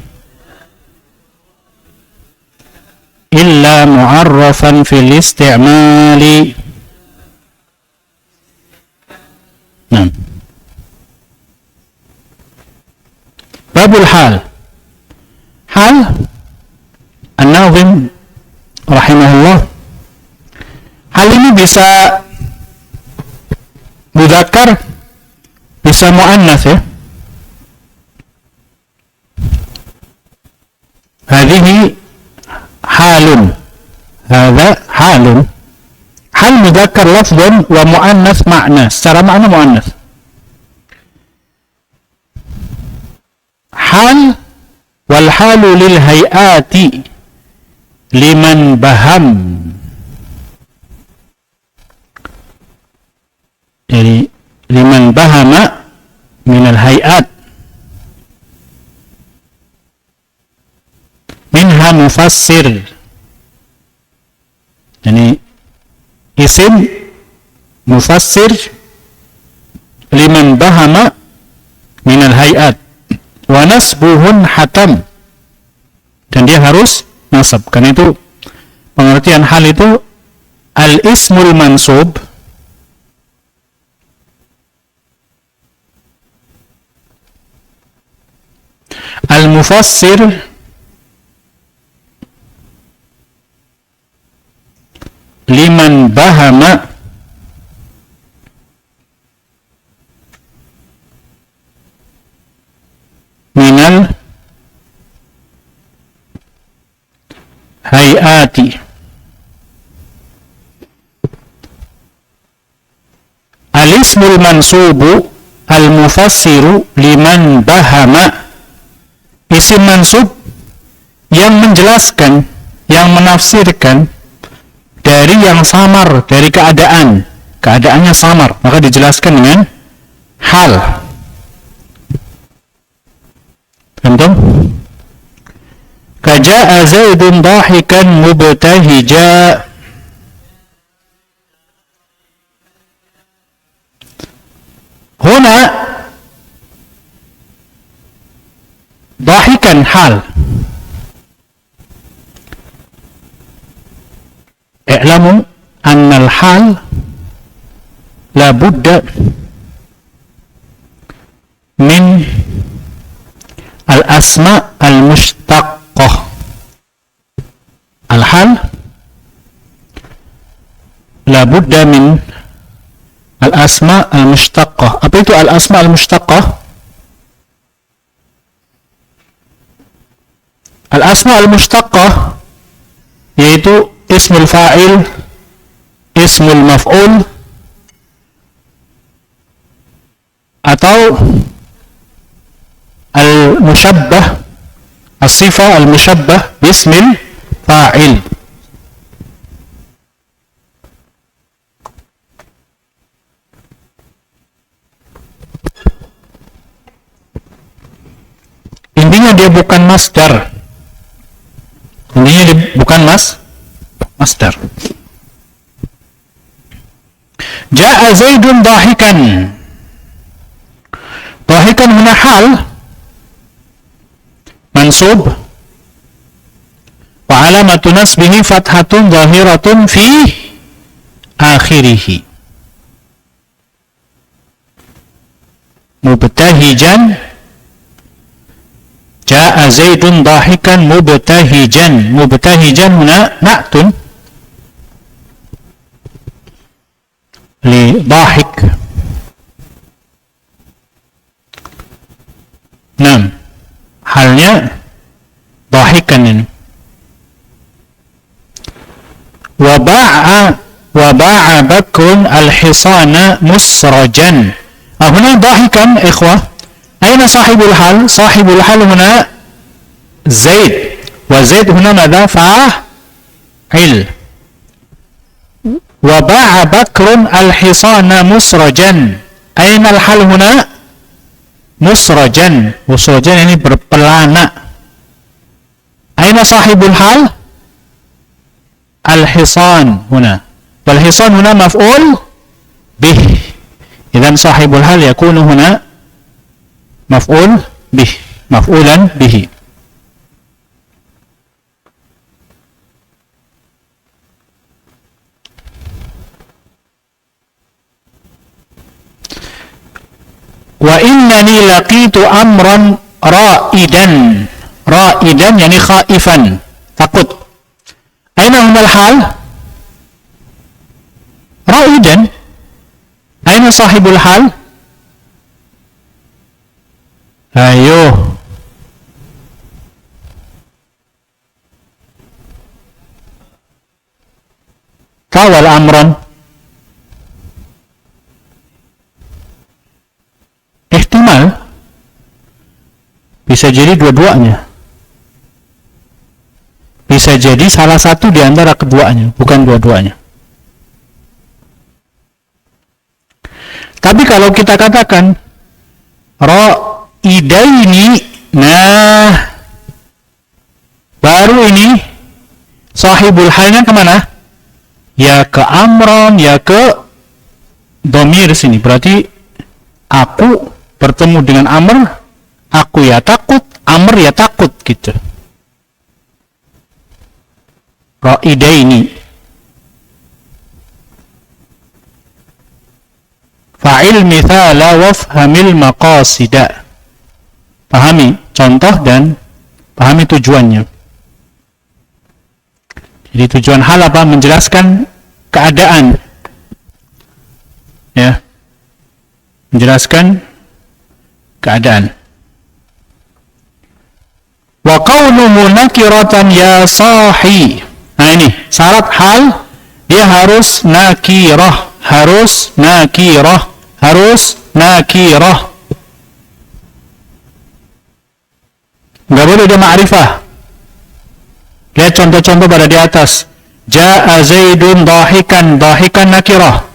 illa mu'arrafan fil isti'mali. Nah, babul hal. Hal An-Nazim rahimahullah, hal ini bisa mudzakkar, bisa muannats ya. Hadhihi halun, hadza halun. Hal mudzakkar lafzan wa muannats makna. Secara makna muannats. Hal wal halu lil hayati liman baham. Jadi liman bahama minal hayat, minha mufassir. Jadi isim mufassir liman bahama minal hayat wa nasbuhun hatam, dan dia harus nasab. Karena itu pengertian hal itu al-ismul mansub al-mufassir liman bahama minal hayati. Al-ismul mansubu al-mufassiru liman bahama, isim mansub yang menjelaskan, yang menafsirkan dari yang samar, dari keadaannya samar, maka dijelaskan dengan hal. Contoh, kaja'a Zaidun dahikan mubtahija. Huna dahikan hal. I'lamu anna al-hal la budda min al-asma al-mushtaqqah. Al-hal la budda min al-asma al-mushtaqqah. Apa itu al-asma al-mushtaqqah? Al-asma al-mushtaqqah yaitu ismul fa'il, ismul maf'ul, atau al-mushabbah, as-sifah al-mushabbah bismil fa'il. Intinya dia bukan masdar. Intinya dia bukan masdar. Ja'a Zaidun dahikan. Dahikan huna hal mansub wa alamatu nasbihi fathatun zahiratun fi akhirih. Mubtahijan, ja'a Zaidun dahikan mubtahijan. Mubtahijan huna na'tun li dahik. Nah, halnya dahikan ini. Wa ba'a Bakrun al-hisana musrajan. Huna dahikan ikhwah. Aina sahibul hal? Sahibul hal huna Zaid. Wa Zaid huna madha? Fa'il. Wa ba'a Bakrun al-hisana musrajan. Aina al-hal huna? Musrajan. Musrajan ini berpelana. Aina sahibul hal? Al-hisan huna. Wal-hisan huna maf'ul bih. Idzan sahibul hal yakunu huna maf'ul bih, maf'ulan bihi. Wa innani laqitu amran ra'idan. Ra'idan yani khaifan, takut. Aina humal hal? Ra'idan. Aina sahibul hal? Ayo. Kawal amran. Ihtimal bisa jadi dua-duanya. Bisa jadi salah satu di antara keduanya, bukan dua-duanya. Tapi kalau kita katakan ra'idaini, nah baru ini sahibul halnya kemana? Ya ke amron, ya ke domir sini. Berarti aku bertemu dengan amr, aku ya takut, amr ya takut gitu. Ra'idaini. Fa'il mithala wafhamil maqasida. Pahami contoh dan pahami tujuannya. Jadi tujuan hal apa? Menjelaskan keadaan. Ya. Menjelaskan keadaan. Wa qawluhu nakiratan ya sahi. Nah ini syarat hal, dia harus nakirah, harus nakirah, harus nakirah. Enggak boleh dia ma'rifah. Lihat contoh-contoh pada di atas. Ja'a Zaidun dahikan, dahikan nakirah.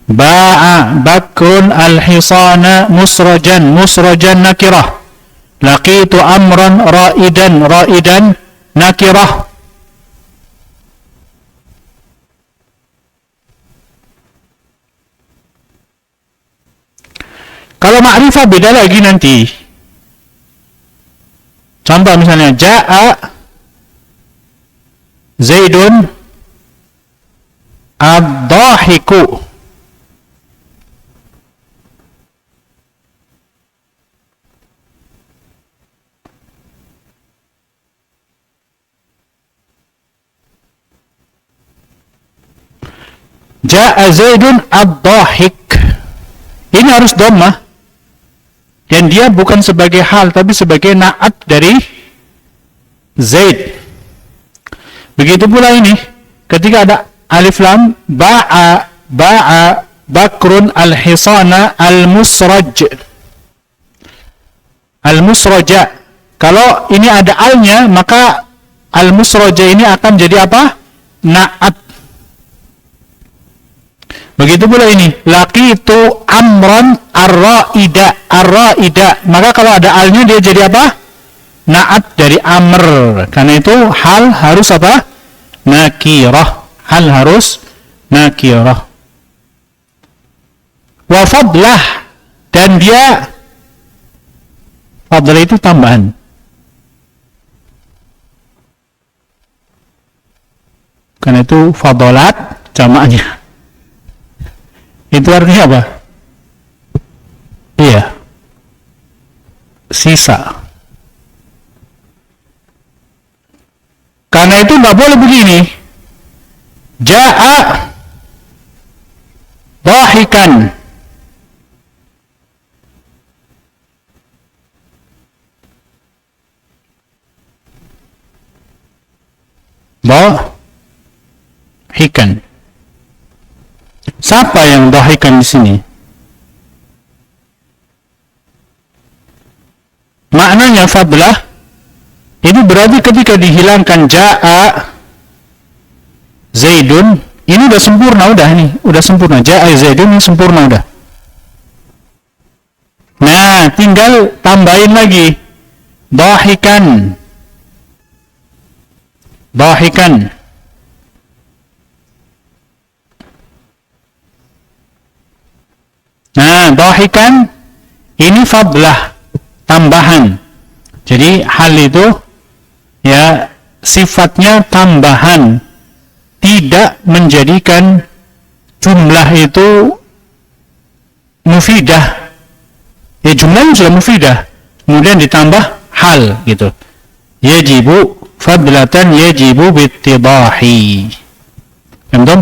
Ba'a Bakrun al-hisana musrajan, musrajan nakirah. Laqitu amran ra'idan, ra'idan nakirah. Kalau ma'rifah beda lagi nanti. Contoh misalnya Ja'a Zaidun ad-dahiku. Ja'a Zaidun ad-dahik. Ini harus dhammah. Dan dia bukan sebagai hal, tapi sebagai na'at dari Zaid. Begitu pula ini, ketika ada alif lam, ba'a Bakrun al-hisana al-musraj. Al-musraja. Kalau ini ada alnya, maka al-musraja ini akan jadi apa? Na'at. Begitu pula ini, laqitu amran ar-ra'ida, ar-ra'ida. Maka kalau ada alnya dia jadi apa? Na'at dari amr. Karena itu hal harus apa? Nakirah. Hal harus nakirah. Wa fadlah, dan dia fadlah itu tambahan. Karena itu fadalat jamaknya. Itu artinya apa? Iya. Sisa. Karena itu nggak boleh begini. Ja'a dahikan. Dahikan. Siapa yang dahikan di sini? Maknanya fadlah ini berarti ketika dihilangkan ja'a Zaidun, ini udah sempurna, udah ini, udah sempurna. Ja'a Zaidun ini sempurna udah. Nah, tinggal tambahin lagi dahikan. Dahikan. Nah, dahikan ini fadlah, tambahan. Jadi hal itu ya sifatnya tambahan, tidak menjadikan jumlah itu mufidah. Ya jumlahnya sudah mufidah, kemudian ditambah hal gitu. Yajibu fadlatan yajibu bittidahi. Paham?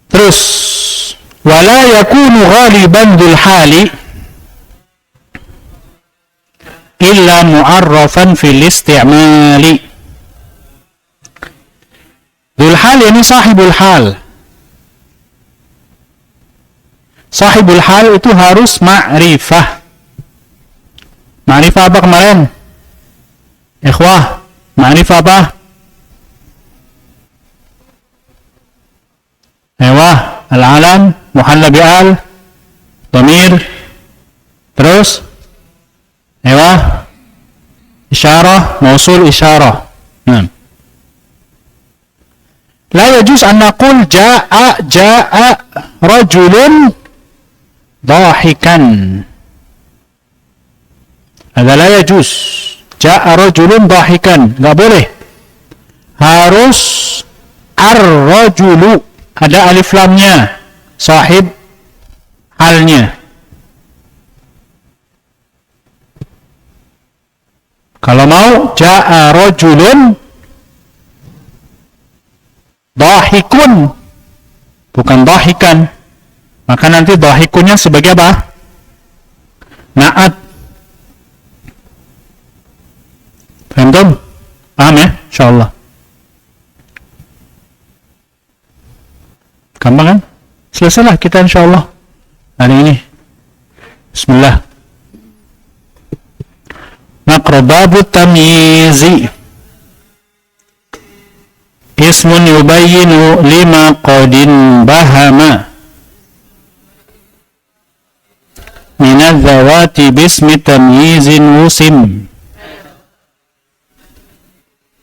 Terus wala yakunu ghaliban dzul hali illa mu'arrafan fil isti'mali. Dzul hal ini sahibul hal. Sahibul hal itu harus ma'rifah. Ma'rifah apa kemarin? Ikhwah, ma'rifah apa? Ewa, al-alam, muhalla bi'al, dhamir, terus, ewa, isyarah, mausul isyarah. Nah. La yajuz an naqul ja'a rajulun dahikan. Ada la yajuz. Ja'a rajulun dahikan. Enggak boleh. Harus ar-rajulu. Ada alif lamnya, sahib halnya. Kalau mau ja'a rajulun Dhahikun, bukan dhahikan. Maka nanti dhahikunnya sebagai apa? Na'at. Paham? Paham ya? Insyaallah. Gampang kan? Selesailah kita insyaallah hari ini. Bismillah. Naqra babut tamyizi. Ismun yubayyinu lima qadin bahama min adh-dhawati bismi tamyizin wusim.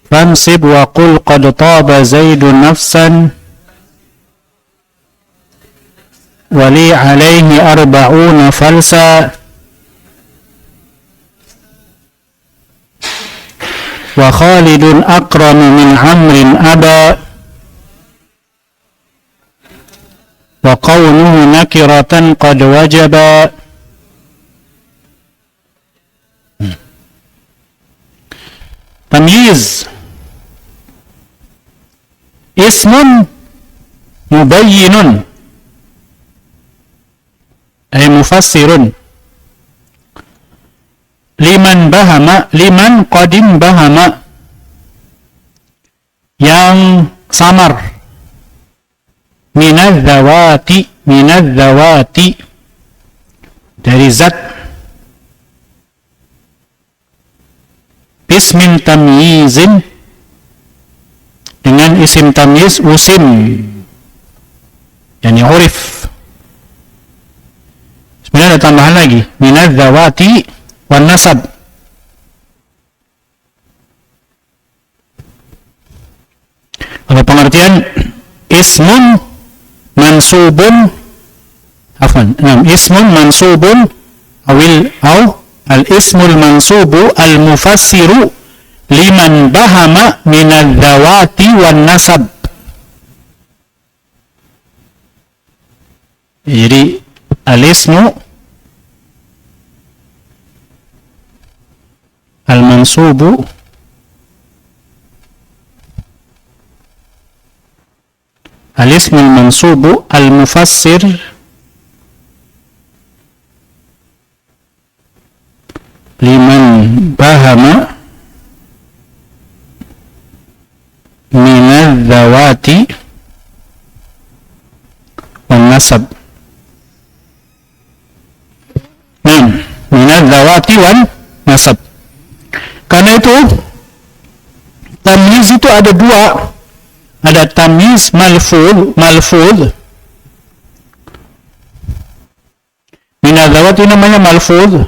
Fansib wa qul qad taba zaidun nafsan wali alaihi arba'una falsa wa khalidun akramu min amrin aba wa qawnuhu nakiratan qad wajaba. Tamyiz ismun mubayyinun ay mufassirun liman bahama, liman qadim bahama, yang samar, minadz-zawati, minadz-zawati, dari zat, bismin tamyizin, dengan isim tamyiz usim, yani urif. Sebenarnya ada tambahan lagi, minadz-zawati wan nasab. Kalau pengertian ismun mansubun, ismun mansubun au al ismul mansubu al mufassiru liman bahama minadz zawati wan nasab. Jadi al ismu al-mansubu al-ism al-mansubu al-mufassir liman bahama minadz-zawati wan nasab. Minadz-zawati wan nasab. Karena itu tamyiz itu ada dua, ada tamyiz malfuz, minadz-zawat itu namanya malfuz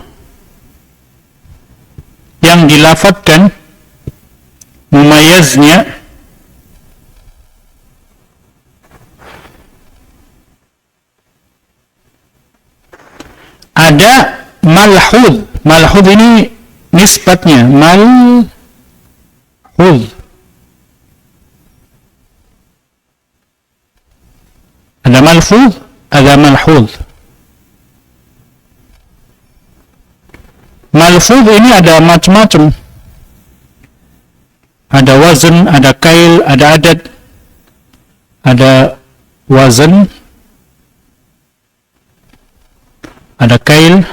yang dilafadzkan mumayyaznya ada malhuz ini nisbatnya malhuz, ada malfuz, ada malhuz. Malfuz ini ada macam-macam, ada wazn, ada kail, ada adad, ada wazn, ada kail,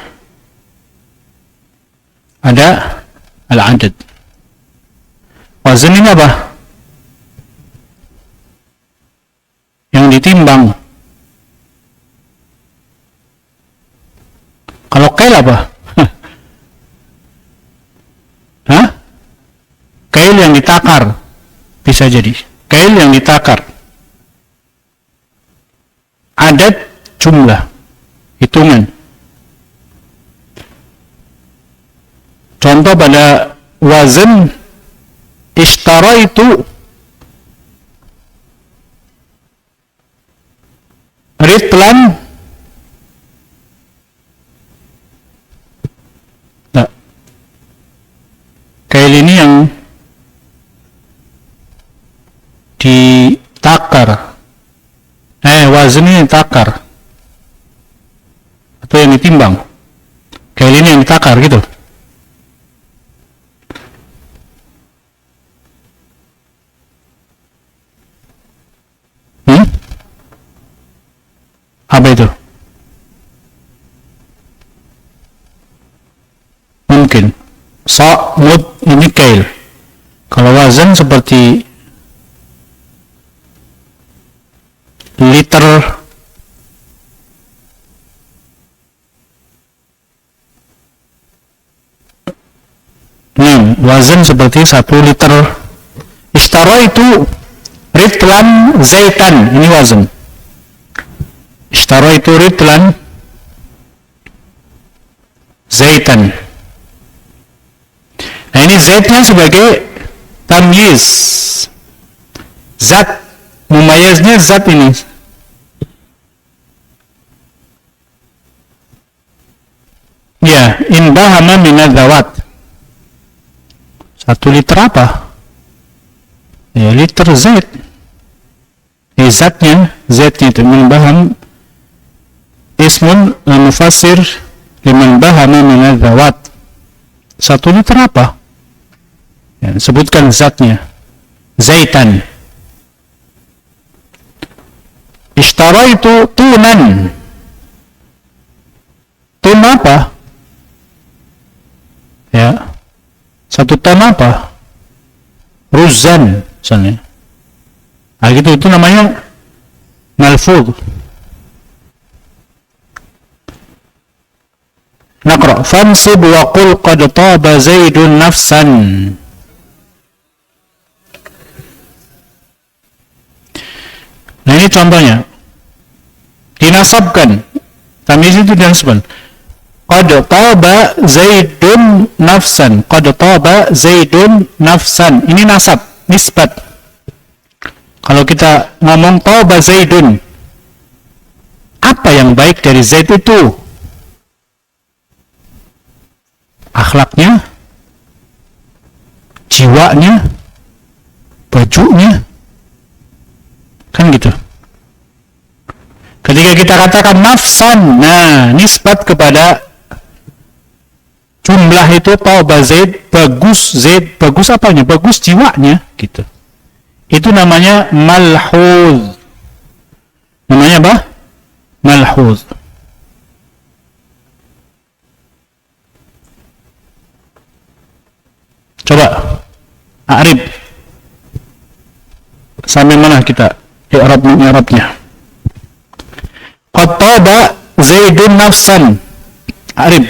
ada al-adad. Wazn ini apa? Yang ditimbang. Kalau kail apa? Kail yang ditakar, bisa jadi kail yang ditakar. Adad, jumlah, hitungan. Contoh pada wazn, ishtaraitu ritlan, nah, kail ini yang ditakar, wazn ini ditakar atau yang ditimbang, kail ini yang ditakar gitu. mungkin. Sa, mud, ini kail. Kalau wazan seperti liter, wazan seperti 1 liter. Ishtara itu ritlan zaitan, ini wazan. Ishtara itu ritlan zaitan. Nah, ini zaitnya sebagai tamyiz, zat, mumayaznya zat ini. Ya, in bahama minadzawat. 1 liter apa? Ya, liter zait. Zatnya itu min baham ismun mufassir liman bahama minadzawat. 1 liter apa? Ya, sebutkan zatnya. Zaitan. Ishtara itu tunan. Tun apa? Ya. 1 ton apa? Ruzan misalnya. Nah, gitu, itu namanya malfuz. Naqra. Fansib wa qul qad taba zaidun nafsan. Nah, ini contohnya. Dinasabkan. Tamyiz itu dinasabkan. Qad taba zaidun nafsan. Qad taba zaidun nafsan. Ini nasab, nisbat. Kalau kita ngomong taba zaidun, apa yang baik dari Zaid itu? Akhlaknya, jiwanya, bajunya, kan gitu. Ketika kita katakan nafsan, nah, nisbat kepada jumlah itu, tauba Zaid, bagus apanya? Bagus jiwanya, gitu. Itu namanya malhuz. Namanya apa? Malhuz. Coba a'rib. Sampai mana kita i'rabnya? Qad taba Zaidun nafsan. A'rib.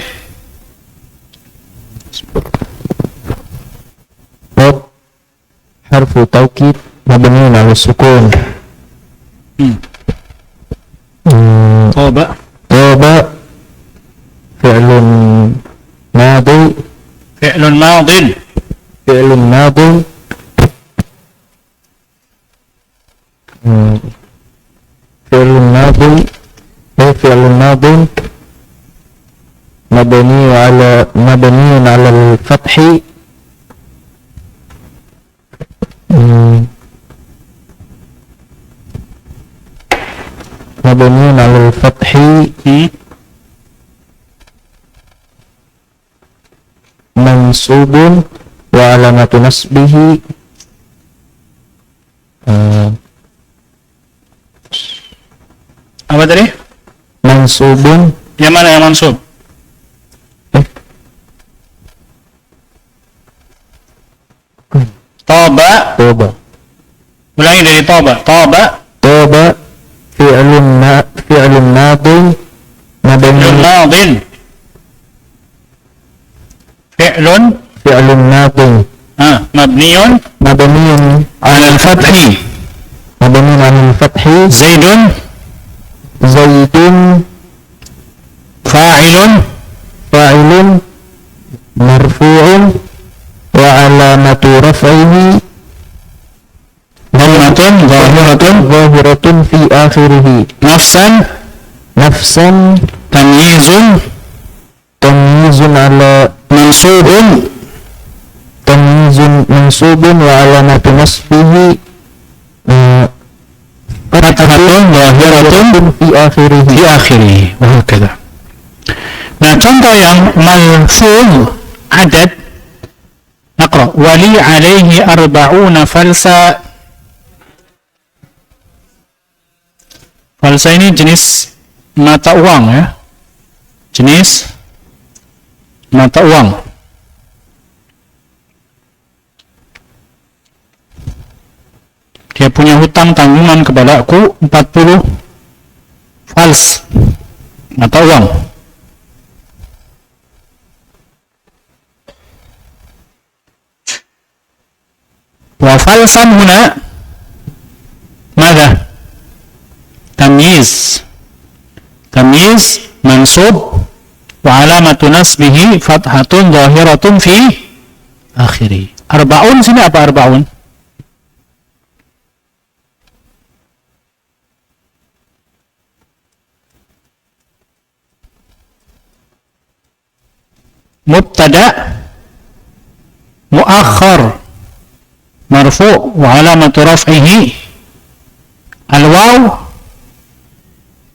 Qad harfu taukid mabniun 'ala sukun. Taba fi'lun madi fi'lun madin. fi'lun madi fi'lun madi fi'lun madi mabniun 'ala al-fathi مبني على الفتح منصوب وعلامة نصبه Apa tadi? Mansubun. Yang mana yang mansub? Toba. Ulangi dari toba. Toba fi'lun madin mabniun mabniun 'ala al-fathi Zaidun fa'ilun marfu'un wa 'alamatu raf'ihi zahiratun fi akhirih. Nafsan tamyizun ala mansubun wa alamatu nasbihi fathatun zahiratun fi akhirih. Wahakadha. Nah, contoh yang malfuz adad. Naqra. Wali alaihi arba'una falsa. Falsa ini jenis mata uang, ya. Jenis mata uang. dia punya hutang tanggungan kepadaku 40 fals mata uang. Wa falsan huna ماذا؟ تمييز منصوب وعلامة نصبه فتحة ظاهرة في آخره. أربعون sini apa أربعون؟ مبتدأ مؤخر مرفوع وعلامة رفعه الواو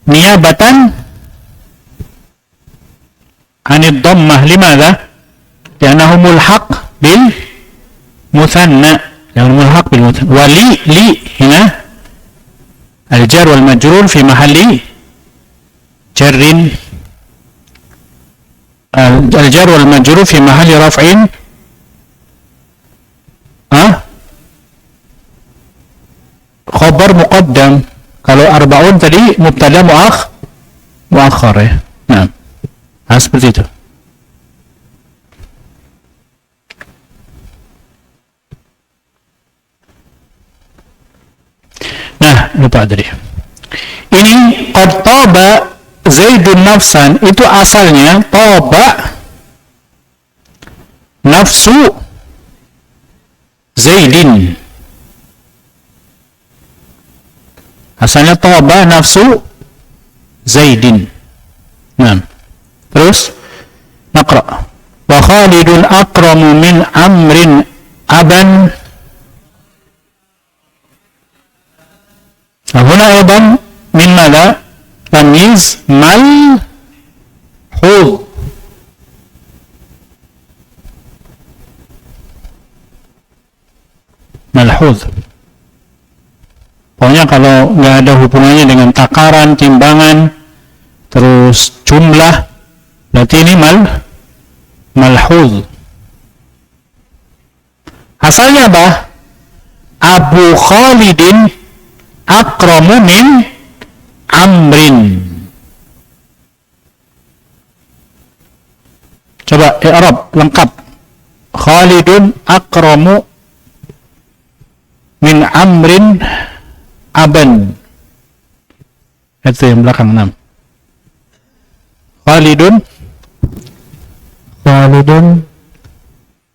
نيابة عن الضمة. لماذا؟ لأنه ملحق بالمثنى، لأنه ملحق بالمثنى. ولي هنا الجار والمجرور في محل جر، الجار والمجرور في محل رفع khabar muqaddam. Kalau arba'un tadi mubtada muakhar ya. Nah, seperti itu. Nah, lupa tadi. Ini qad taba Zaidun nafsan, itu asalnya taba nafsu Zaidin. Asalnya taba nafsu Zaidin. Nah, terus naqra. Wa Khalidun akramu min Amrin aban. Huna aidan min madha? Tamyiz malhuz. Malhuz. Pokoknya kalau nggak ada hubungannya dengan takaran, timbangan, terus jumlah, berarti ini malhuz. Asalnya apa? Abu Khalidin akramu min Amrin. Coba i'rab lengkap. Khalidun akramu min Amrin aban. Itu yang belakang 6. Khalidun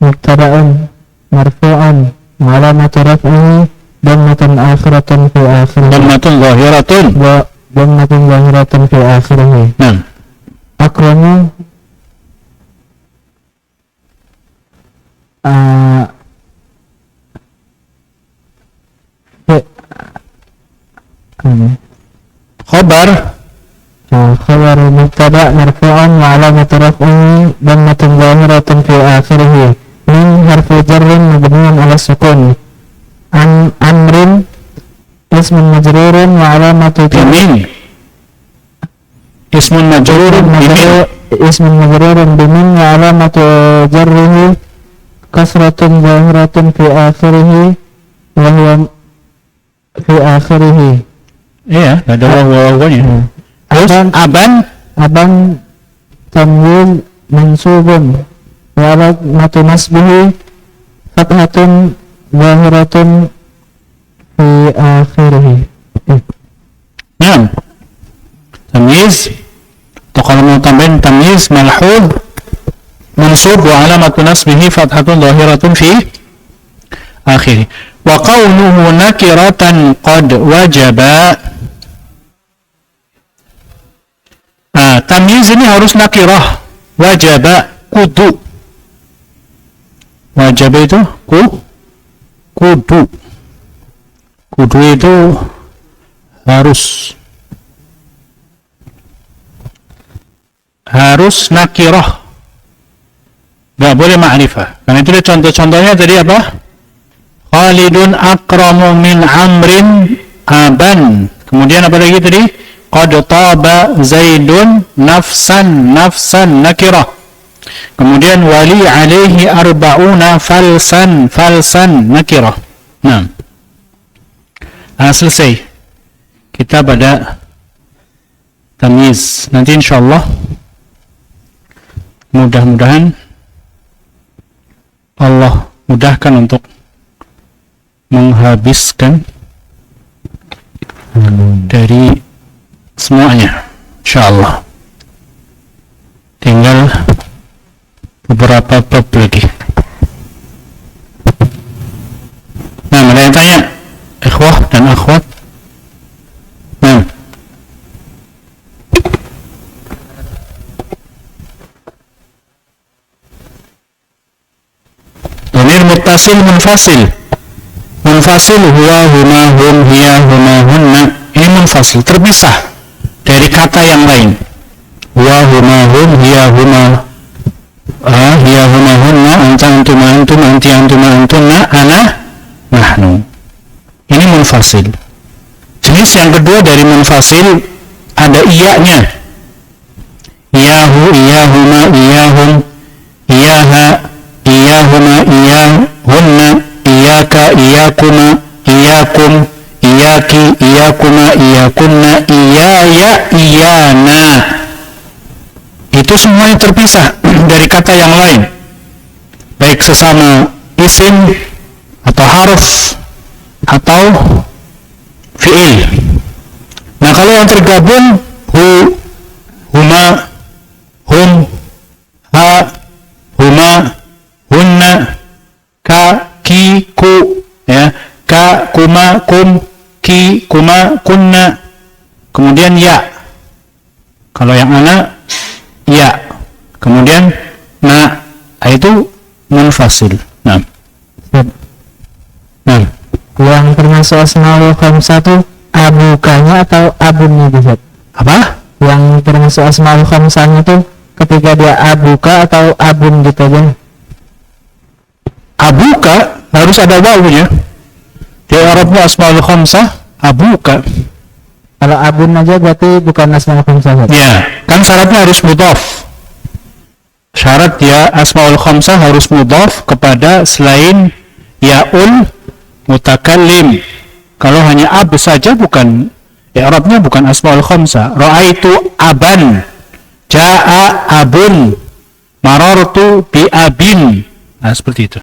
mubtada'un marfu'an alamatu raf'ihi dhammatun akhiratun fi akhirih. Dhammatun zahiratun wa dhammatun zahiratun fi akhirih. Nah, akramu khabar mubtada' marfu'an wa alamatu raf'ihi dhammatun zahiratun fi akhirih min harfi jarrin mabniun 'ala sukun. An Amrin ismun majrurun wa alamatu jarrihi ismun majrurun bimin wa alamatu jarrihi kasratun zahiratun fi akhirih wa huwa fi akhirih. Iya, ada waw-wawnya. Terus aban tamyiz mansubun wa alamatu nasbihi fathatun zahiratun fi akhirih. Nah, tamyiz, atau kalau mau tambahin tamyiz malhuz mansub wa alamatu nasbihi fathatun zahiratun fi akhirih. Wa qawluhu nakiratan qad wajaba. Tamyiz ini harus nakirah. Wajaba, kudu. Wajaba itu kudu. Kudu itu harus nakirah. Gak boleh ma'rifah. Karena itu contoh-contohnya tadi apa? Khalidun akramu min Amrin aban. Kemudian apa lagi tadi? Qad taba Zaidun nafsan nakirah. Kemudian wali alaihi arba'una falsan nakirah. Nah, selesai kita pada tamyiz. Nanti insyaallah mudah-mudahan Allah mudahkan untuk menghabiskan dari semuanya insyaallah. Tinggal beberapa bab lagi. Nah, ada yang tanya, ikhwah dan akhwat? Nah, dhamir muttasil munfasil. Munfasil huwa, huma, hum, hiya, huma, hunna. Ini munfasil, terpisah dari kata yang lain. Huwa, huma, hum, hiya, huma, hiya, huma, hunna, anta, antuma, antum, anti, antuma, antunna, ana, nahnu. Ini munfasil. Jenis yang kedua dari munfasil ada iya-nya. Iyahu, iyahuma, iyahum, iyaha, iyahuma, iyahunna, iyaka, iyakuma, iyakum, iyaki, iyakuma, iyakunna, iyaya, iyana. Itu semuanya terpisah dari kata yang lain, baik sesama isim atau harf atau fi'il. Nah, kalau yang tergabung hu, huma, hum, ha, huma, hunna, ka, ki, ku, ya, ka, kuma, kum, ki, kuma, kunna, kemudian ya. Kalau yang ana, ya, kemudian na, itu munfasil. Nah, yang termasuk asmaul khamsah itu abukanya atau abunnya bisa? apa? Yang termasuk asmaul khamsahnya itu ketika dia abuka atau abun gitu aja. Abuka harus ada wawunya. Di Arabnya asmaul khamsah abuka. Kalau abun aja berarti bukan asmaul khamsah. Ya, kan syaratnya harus mudhaf. Syarat ya asmaul khamsah harus mudhaf kepada selain yaul mutakallim. Kalau hanya ab saja bukan, i'rabnya bukan asmaul khamsah. Ra'aitu aban, jaa abun, marartu bi abin. Nah, seperti itu.